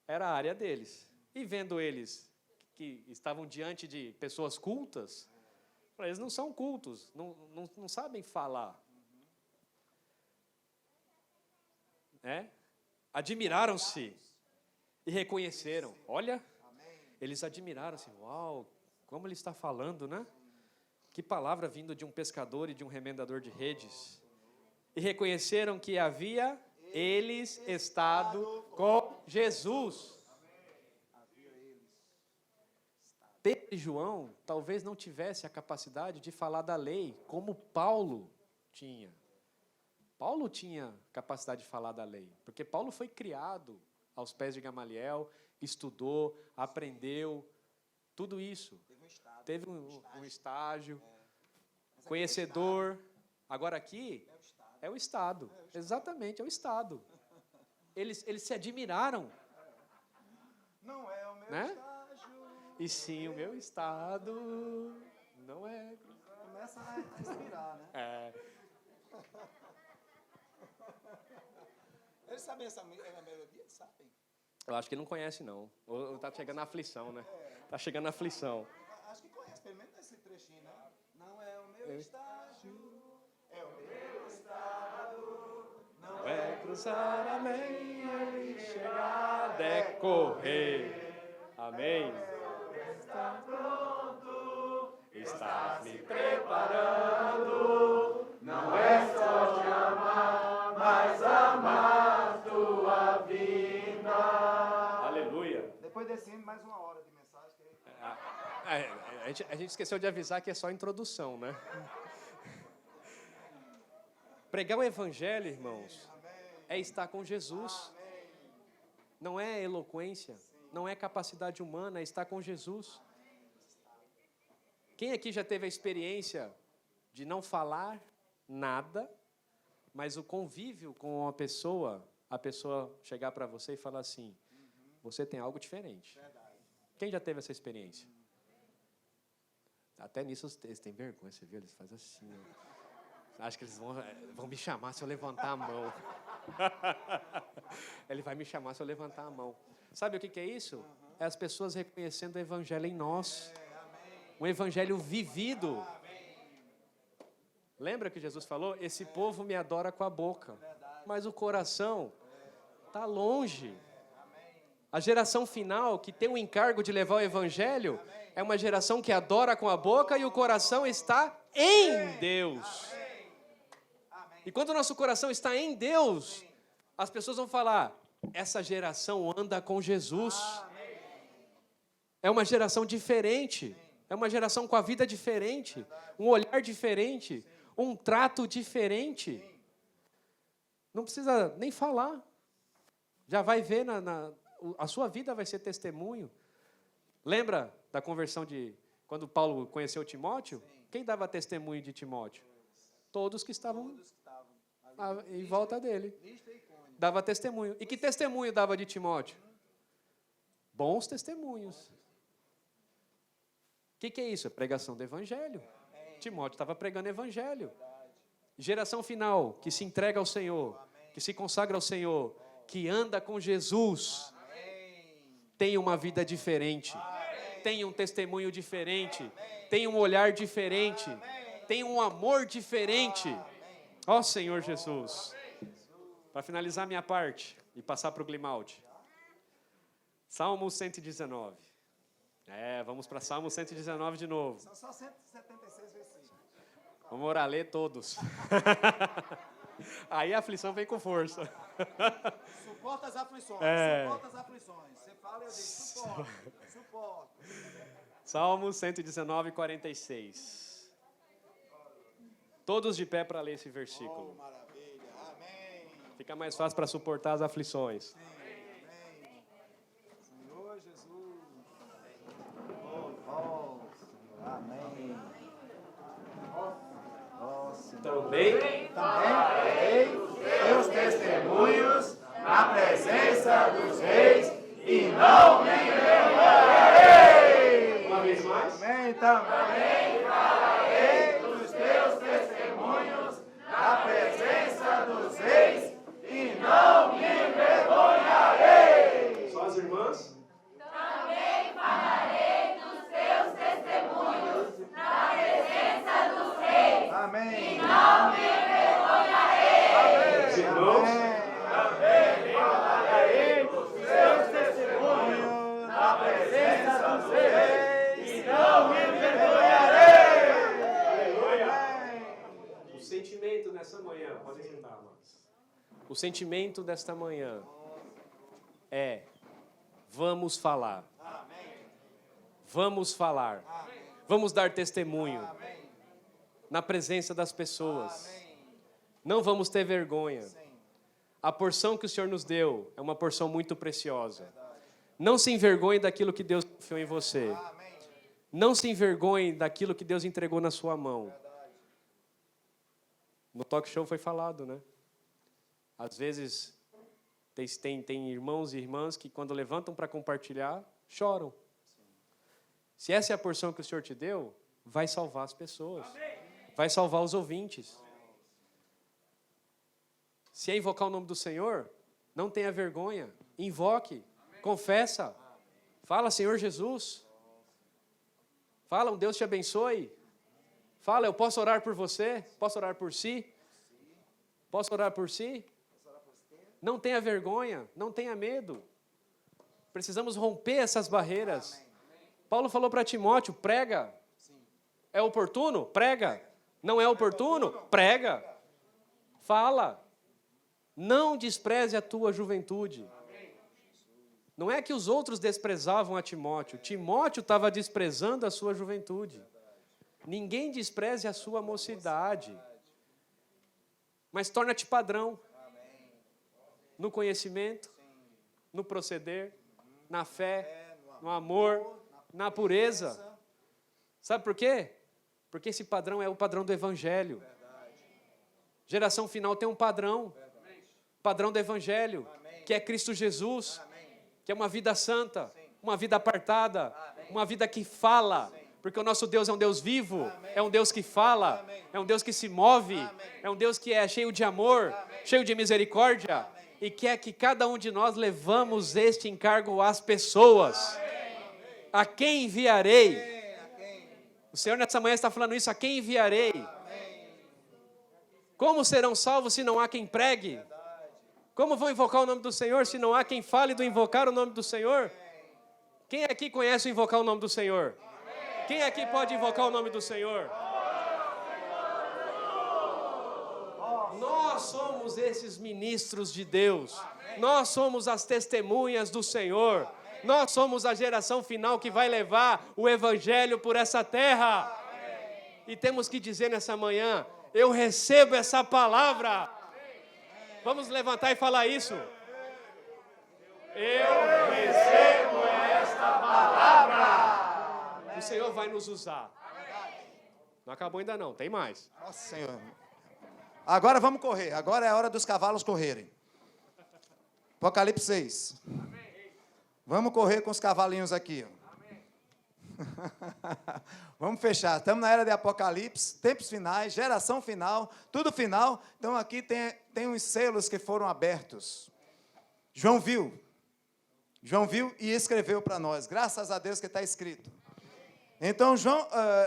Era a área deles. E vendo eles que estavam diante de pessoas cultas, eles não são cultos, não sabem falar. Admiraram-se e reconheceram. Olha, eles admiraram-se. Uau, como ele está falando, né? Que palavra vindo de um pescador e de um remendador de redes. E reconheceram que havia eles estado com Jesus. Pedro e João talvez não tivessem a capacidade de falar da lei como Paulo tinha. Paulo tinha capacidade de falar da lei, porque Paulo foi criado aos pés de Gamaliel, estudou, aprendeu, tudo isso. Teve um estágio, conhecedor. Agora aqui é o Estado. Exatamente, é o Estado. Eles se admiraram. Não é o meu estágio. E sim, o meu estado não é. Começa a respirar, né? Eles sabem essa melodia? Sabem? Eu acho que ele não conhece, não. Ou tá chegando a aflição, né? Tá chegando a aflição. Acho que conhece, pelo menos esse trechinho, né? Não é o meu estágio. É o meu estado. Não é cruzar, amém, ele chegar, decorrer. Amém. Está pronto, está me preparando. Não é só te amar, mas amar tua vida. Aleluia. Depois desse hino, mais uma hora de mensagem. A gente esqueceu de avisar que é só a introdução, né? Pregar o evangelho, irmãos, é estar com Jesus. Não é eloquência, não é capacidade humana, é estar com Jesus. Quem aqui já teve a experiência de não falar nada, mas o convívio com a pessoa chegar para você e falar assim, você tem algo diferente. Quem já teve essa experiência? Até nisso eles têm vergonha, você viu? Eles fazem assim. Acho que eles vão me chamar se eu levantar a mão. Ele vai me chamar se eu levantar a mão. Sabe o que é isso? É as pessoas reconhecendo o evangelho em nós. Um evangelho vivido. Lembra que Jesus falou? Esse povo me adora com a boca, mas o coração está longe. A geração final, que tem o encargo de levar o evangelho, é uma geração que adora com a boca e o coração está em Deus. E quando o nosso coração está em Deus, as pessoas vão falar, essa geração anda com Jesus. É uma geração diferente, é uma geração com a vida diferente, um olhar diferente, um trato diferente. Não precisa nem falar. Já vai ver, a sua vida vai ser testemunho. Lembra da conversão de quando Paulo conheceu Timóteo? Quem dava testemunho de Timóteo? Todos que estavam em volta dele. Dava testemunho. E que testemunho dava de Timóteo? Bons testemunhos. O que é isso? É pregação do evangelho. Timóteo estava pregando evangelho. Geração final, que se entrega ao Senhor, que se consagra ao Senhor, que anda com Jesus, tem uma vida diferente, tem um testemunho diferente, tem um olhar diferente, tem um amor diferente. Ó Senhor Jesus. Para finalizar minha parte e passar para o Grimaldi. Salmo 119. Vamos para Salmo 119 de novo. São só 176 versículos. Vamos orar, ler todos. Aí a aflição vem com força. Suporta as aflições, suporta as aflições. Você fala e eu digo, suporta. Salmo 119, 46. Todos de pé para ler esse versículo. Oh, maravilha, amém. Fica mais fácil para suportar as aflições. Amém. Senhor Jesus. Oh, amém. Também Farei teus testemunhos na presença dos reis e não me envergonharei. uma vez mais. Amém. Também farei os teus testemunhos na presença dos reis e não me envergonharei. Só as irmãs. Também falarei dos teus testemunhos na presença dos reis. Amém. Não me envergonharei. Os irmãos. Também falarei dos teus testemunhos na presença dos reis e não me envergonharei. O sentimento nessa manhã, pode sentar, amados. O sentimento desta manhã é: vamos falar. Vamos falar. Vamos dar testemunho na presença das pessoas. Não vamos ter vergonha. A porção que o Senhor nos deu é uma porção muito preciosa. Não se envergonhe daquilo que Deus confiou em você. Não se envergonhe daquilo que Deus entregou na sua mão. No talk show foi falado, né? Às vezes tem irmãos e irmãs que quando levantam para compartilhar, choram. Se essa é a porção que o Senhor te deu, vai salvar as pessoas. Vai salvar os ouvintes. Se é invocar o nome do Senhor, não tenha vergonha. Invoque. Confessa. Fala, Senhor Jesus. Fala, um Deus te abençoe. Fala, eu posso orar por você? Posso orar por si? Posso orar por si? Não tenha vergonha, não tenha medo. Precisamos romper essas barreiras. Paulo falou para Timóteo, prega. É oportuno? Prega. Não é oportuno? Prega. Fala. Não despreze a tua juventude. Não é que os outros desprezavam a Timóteo. Timóteo estava desprezando a sua juventude. Ninguém despreze a sua mocidade. Mas torna-te padrão. No conhecimento, no proceder, na fé, no amor, na pureza. Sabe por quê? Porque esse padrão é o padrão do Evangelho. Geração Final tem um padrão. Padrão do Evangelho, que é Cristo Jesus. Que é uma vida santa, uma vida apartada, uma vida que fala, porque o nosso Deus é um Deus vivo, é um Deus que fala, é um Deus que se move, é um Deus que é cheio de amor, cheio de misericórdia, e quer que cada um de nós levamos este encargo às pessoas. A quem enviarei? O Senhor nessa manhã está falando isso, a quem enviarei? Como serão salvos se não há quem pregue? Como vão invocar o nome do Senhor se não há quem fale do invocar o nome do Senhor? Quem aqui conhece o invocar o nome do Senhor? Quem aqui pode invocar o nome do Senhor? Nós somos esses ministros de Deus. Nós somos as testemunhas do Senhor. Nós somos a geração final que vai levar o Evangelho por essa terra. E temos que dizer nessa manhã, eu recebo essa palavra. Vamos levantar e falar isso. Eu recebo esta palavra. O Senhor vai nos usar. Não acabou ainda não, tem mais. Nossa Senhor. Agora vamos correr. Agora é a hora dos cavalos correrem. Apocalipse 6. Vamos correr com os cavalinhos aqui. Vamos fechar. Estamos na era de Apocalipse, tempos finais, geração final, tudo final. Então aqui tem uns selos que foram abertos. João viu e escreveu para nós. Graças a Deus que está escrito. Então,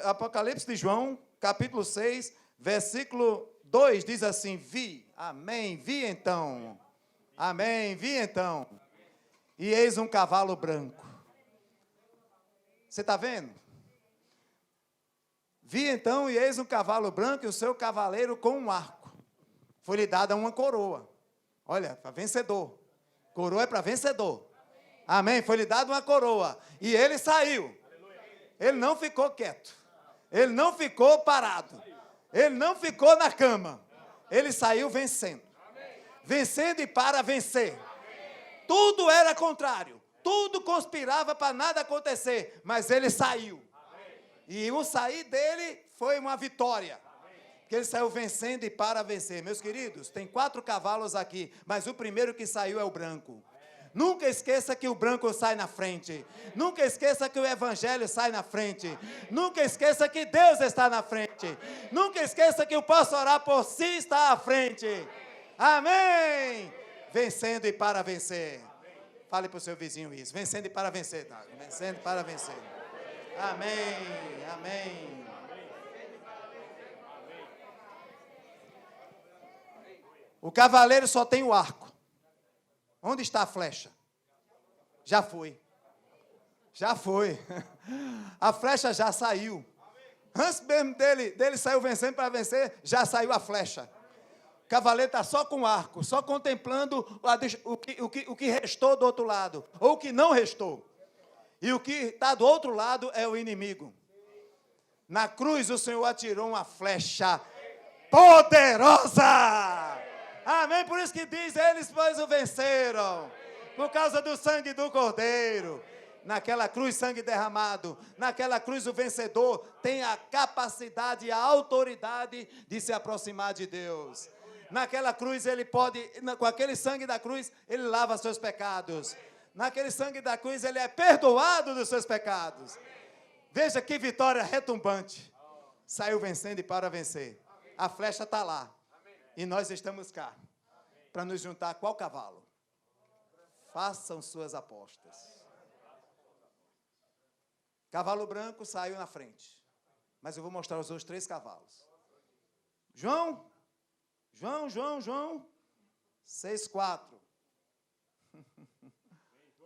Apocalipse de João, capítulo 6, versículo 2, diz assim, vi, amém, vi então, amém, vi então, e eis um cavalo branco. Você está vendo? Vi então, e eis um cavalo branco, e o seu cavaleiro com um arco. Foi-lhe dada uma coroa. Olha, para vencedor. Coroa é para vencedor. Amém. Foi-lhe dada uma coroa. E ele saiu. Ele não ficou quieto. Ele não ficou parado. Ele não ficou na cama. Ele saiu vencendo. Vencendo e para vencer. Tudo era contrário. Tudo conspirava para nada acontecer. Mas ele saiu. E o sair dele foi uma vitória. Porque ele saiu vencendo e para vencer. Meus queridos, tem 4 cavalos aqui. Mas o primeiro que saiu é o branco. Nunca esqueça que o branco sai na frente. Nunca esqueça que o evangelho sai na frente. Nunca esqueça que Deus está na frente. Nunca esqueça que o posso orar por si está à frente. Amém. Vencendo e para vencer. Fale para o seu vizinho isso. Vencendo e para vencer, tá? Vencendo e para vencer. Amém. Amém. O cavaleiro só tem o arco. Onde está a flecha? Já foi. Já foi. A flecha já saiu. Antes mesmo dele saiu vencendo para vencer, já saiu a flecha. O cavaleiro está só com o arco, só contemplando o que restou do outro lado, ou o que não restou. E o que está do outro lado é o inimigo. Na cruz o Senhor atirou uma flecha poderosa. Amém, por isso que diz, eles pois o venceram, por causa do sangue do Cordeiro. Naquela cruz, sangue derramado, naquela cruz o vencedor tem a capacidade e a autoridade de se aproximar de Deus. Naquela cruz ele pode, com aquele sangue da cruz, ele lava seus pecados. Naquele sangue da cruz ele é perdoado dos seus pecados. Veja que vitória retumbante. Saiu vencendo e para vencer. A flecha está lá. E nós estamos cá, para nos juntar a qual cavalo? Façam suas apostas. Cavalo branco saiu na frente. Mas eu vou mostrar os outros 3 cavalos. João 6,4.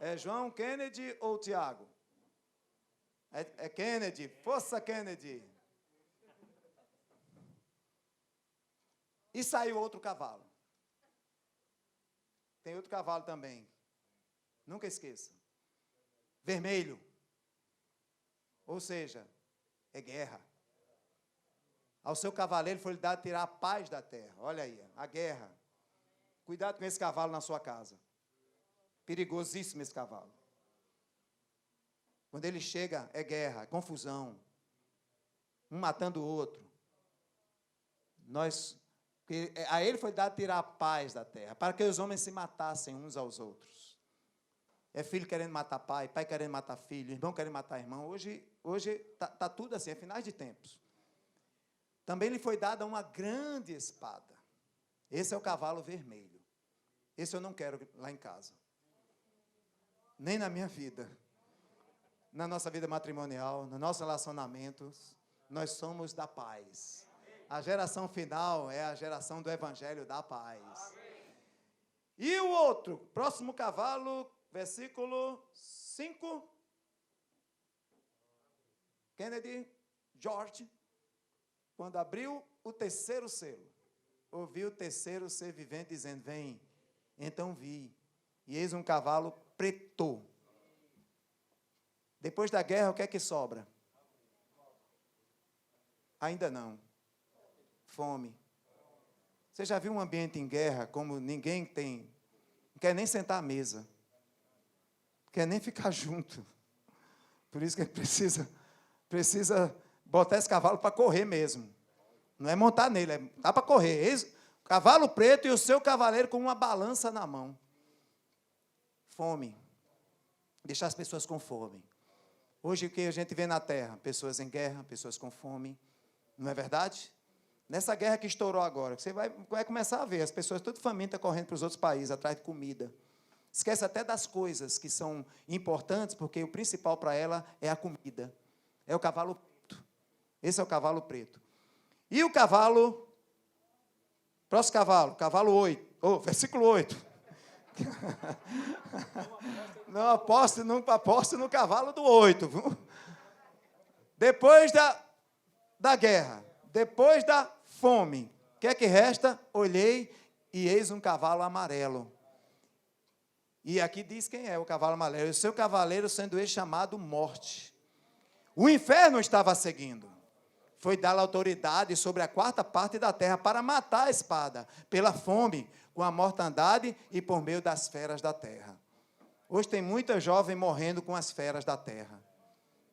É João, Kennedy ou Tiago? É Kennedy. Força, Kennedy. E saiu outro cavalo. Tem outro cavalo também. Nunca esqueça. Vermelho. Ou seja, é guerra. Ao seu cavaleiro foi lhe dado tirar a paz da terra. Olha aí, a guerra. Cuidado com esse cavalo na sua casa. Perigosíssimo esse cavalo. Quando ele chega, é guerra, é confusão. Um matando o outro. A ele foi dado tirar a paz da terra, para que os homens se matassem uns aos outros. É filho querendo matar pai, pai querendo matar filho, irmão querendo matar irmão. Hoje está tudo assim, é finais de tempos. Também lhe foi dada uma grande espada. Esse é o cavalo vermelho. Esse eu não quero lá em casa. Nem na minha vida. Na nossa vida matrimonial, nos nossos relacionamentos, nós somos da paz. A geração final é a geração do evangelho da paz. E o outro, próximo cavalo, versículo 5. Kennedy, George, quando abriu o terceiro selo, ouviu o terceiro ser vivente dizendo, vem. Então vi, e eis um cavalo preto. Depois da guerra, o que é que sobra? Ainda não. Fome. Você já viu um ambiente em guerra como ninguém tem? Não quer nem sentar à mesa. Não quer nem ficar junto. Por isso que precisa botar esse cavalo para correr mesmo. Não é montar nele, dá para correr. Cavalo preto e o seu cavaleiro com uma balança na mão. Fome. Deixar as pessoas com fome. Hoje o que a gente vê na terra? Pessoas em guerra, pessoas com fome. Não é verdade? Nessa guerra que estourou agora, você vai começar a ver as pessoas tudo famintas correndo para os outros países, atrás de comida. Esquece até das coisas que são importantes, porque o principal para ela é a comida. É o cavalo preto. Esse é o cavalo preto. E o cavalo, próximo cavalo, cavalo 8, versículo 8. Não aposte no cavalo do 8. Depois da guerra, depois da fome, o que é que resta? Olhei e eis um cavalo amarelo. E aqui diz quem é o cavalo amarelo. O seu cavaleiro sendo ele chamado Morte. O inferno estava seguindo. Foi dar autoridade sobre a 4ª parte da terra para matar a espada, pela fome, com a mortandade e por meio das feras da terra. Hoje tem muita jovem morrendo com as feras da terra.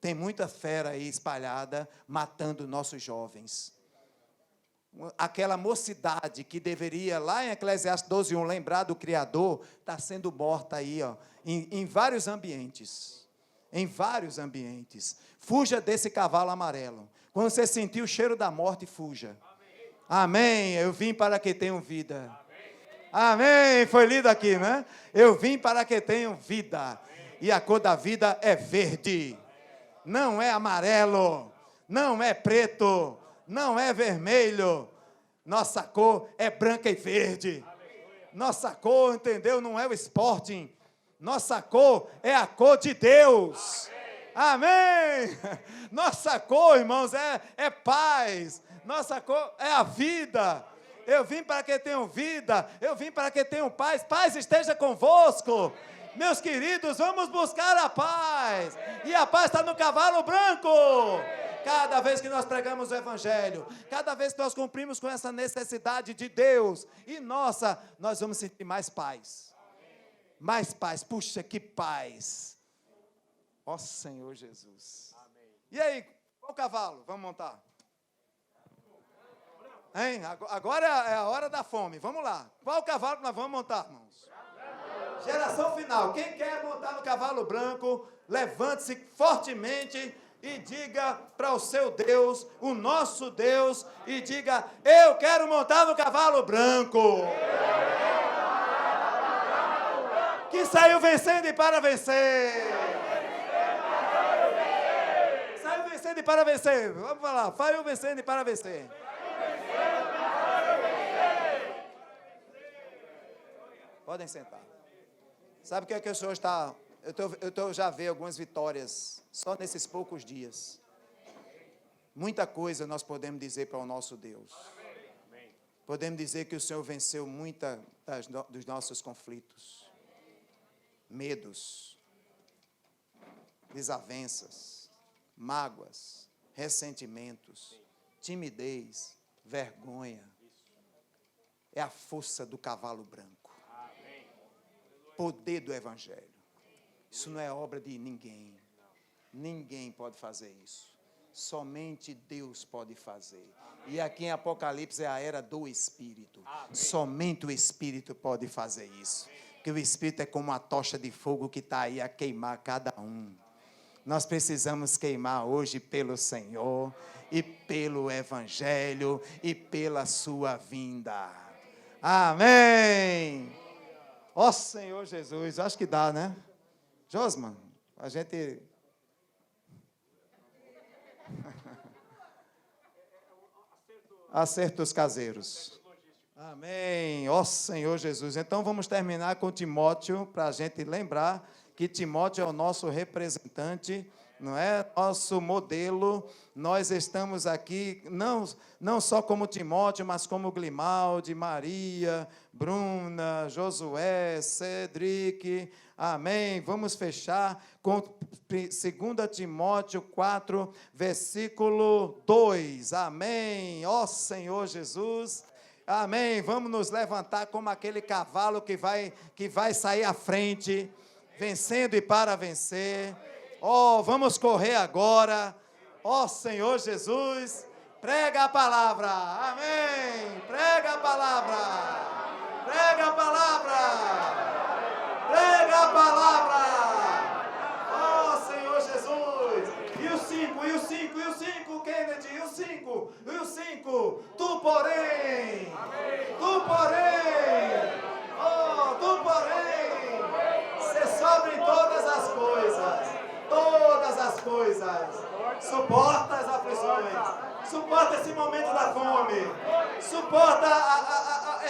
Tem muita fera aí espalhada, matando nossos jovens. Aquela mocidade que deveria, lá em Eclesiastes 12:1, lembrar do Criador, está sendo morta aí, em vários ambientes. Em vários ambientes. Fuja desse cavalo amarelo. Quando você sentir o cheiro da morte, fuja. Amém. Eu vim para que tenham vida. Amém. Foi lido aqui, né? Eu vim para que tenham vida. E a cor da vida é verde. Não é amarelo. Não é preto. Não é vermelho. Nossa cor é branca e verde. Nossa cor, entendeu? Não é o Sporting. Nossa cor é a cor de Deus. Amém. Nossa cor, irmãos, é paz. Nossa cor é a vida. Eu vim para que tenham vida. Eu vim para que tenham paz. Paz esteja convosco. Meus queridos, vamos buscar a paz. E a paz está no cavalo branco. Cada vez que nós pregamos o Evangelho, cada vez que nós cumprimos com essa necessidade de Deus, e nós vamos sentir mais paz. Mais paz. Puxa, que paz. Ó Senhor Jesus. Amém. E aí, qual cavalo? Vamos montar? Hein? Agora é a hora da fome. Vamos lá. Qual cavalo que nós vamos montar, irmãos? Geração final. Quem quer montar no cavalo branco, levante-se fortemente e diga para o seu Deus, o nosso Deus, e diga, eu quero montar no cavalo branco. que saiu vencendo e para vencer. Saiu vencendo e para vencer. Vamos falar, saiu vencendo e para vencer. Podem sentar. Sabe o que é que o Senhor está... Eu já vi algumas vitórias só nesses poucos dias. Muita coisa nós podemos dizer para o nosso Deus. Podemos dizer que o Senhor venceu muita dos nossos conflitos, medos, desavenças, mágoas, ressentimentos, timidez, vergonha. É a força do cavalo branco. Poder do Evangelho. Isso não é obra de ninguém. Ninguém pode fazer isso. Somente Deus pode fazer. E aqui em Apocalipse é a era do Espírito. Somente o Espírito pode fazer isso. Porque o Espírito é como uma tocha de fogo que está aí a queimar cada um. Nós precisamos queimar hoje pelo Senhor e pelo Evangelho e pela sua vinda. Amém! Ó Senhor Jesus, acho que dá, né? Josman, a gente... Acertos caseiros. Amém. Ó Senhor Jesus. Então vamos terminar com Timóteo, para a gente lembrar que Timóteo é o nosso representante, não é? Nosso modelo. Nós estamos aqui, não só como Timóteo, mas como Grimaldi, Maria, Bruna, Josué, Cedric. Amém. Vamos fechar com 2 Timóteo 4, versículo 2. Amém. Ó Senhor Jesus. Amém. Vamos nos levantar como aquele cavalo que vai sair à frente, vencendo e para vencer. Ó, vamos correr agora. Ó Senhor Jesus. Prega a palavra. Amém. Prega a palavra. Prega a palavra. Prega a palavra! Oh, Senhor Jesus! E o 5, Kennedy, e o 5, tu porém! Oh, tu porém! Ser sobre todas as coisas! Suporta as aflições, suporta esse momento da fome, suporta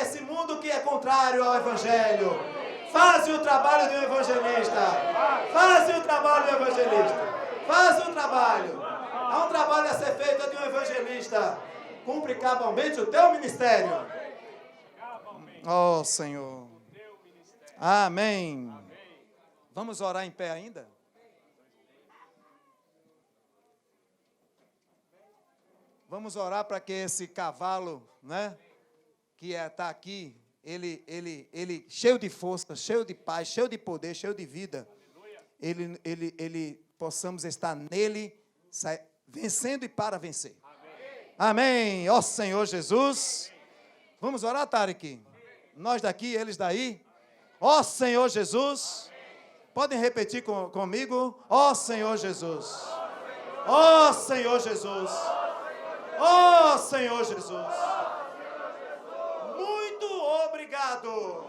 esse mundo que é contrário ao Evangelho. Faz o trabalho do evangelista. Faz o trabalho do evangelista. Faz o trabalho. Há um trabalho a ser feito de um evangelista. Cumpre cabalmente o teu ministério. Oh, Senhor. Amém. Vamos orar em pé ainda? Vamos orar para que esse cavalo, né, que está aqui, ele cheio de força, cheio de paz, cheio de poder, cheio de vida, ele possamos estar nele, vencendo e para vencer. Amém. Ó Senhor Jesus. Vamos orar, Tarek? Nós daqui, eles daí. Ó Senhor Jesus. Podem repetir comigo? Ó Senhor Jesus. Ó Senhor Jesus. Ó Senhor Jesus. Obrigado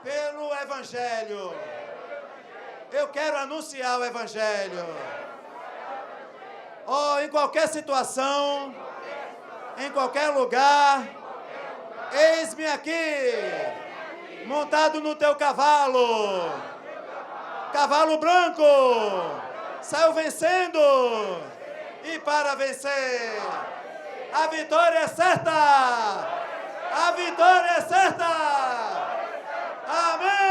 pelo Evangelho. Eu quero anunciar o Evangelho. Oh, em qualquer situação, em qualquer lugar, eis-me aqui, montado no teu cavalo, cavalo branco, saiu vencendo e para vencer. A vitória é certa. A vitória é certa! Amém!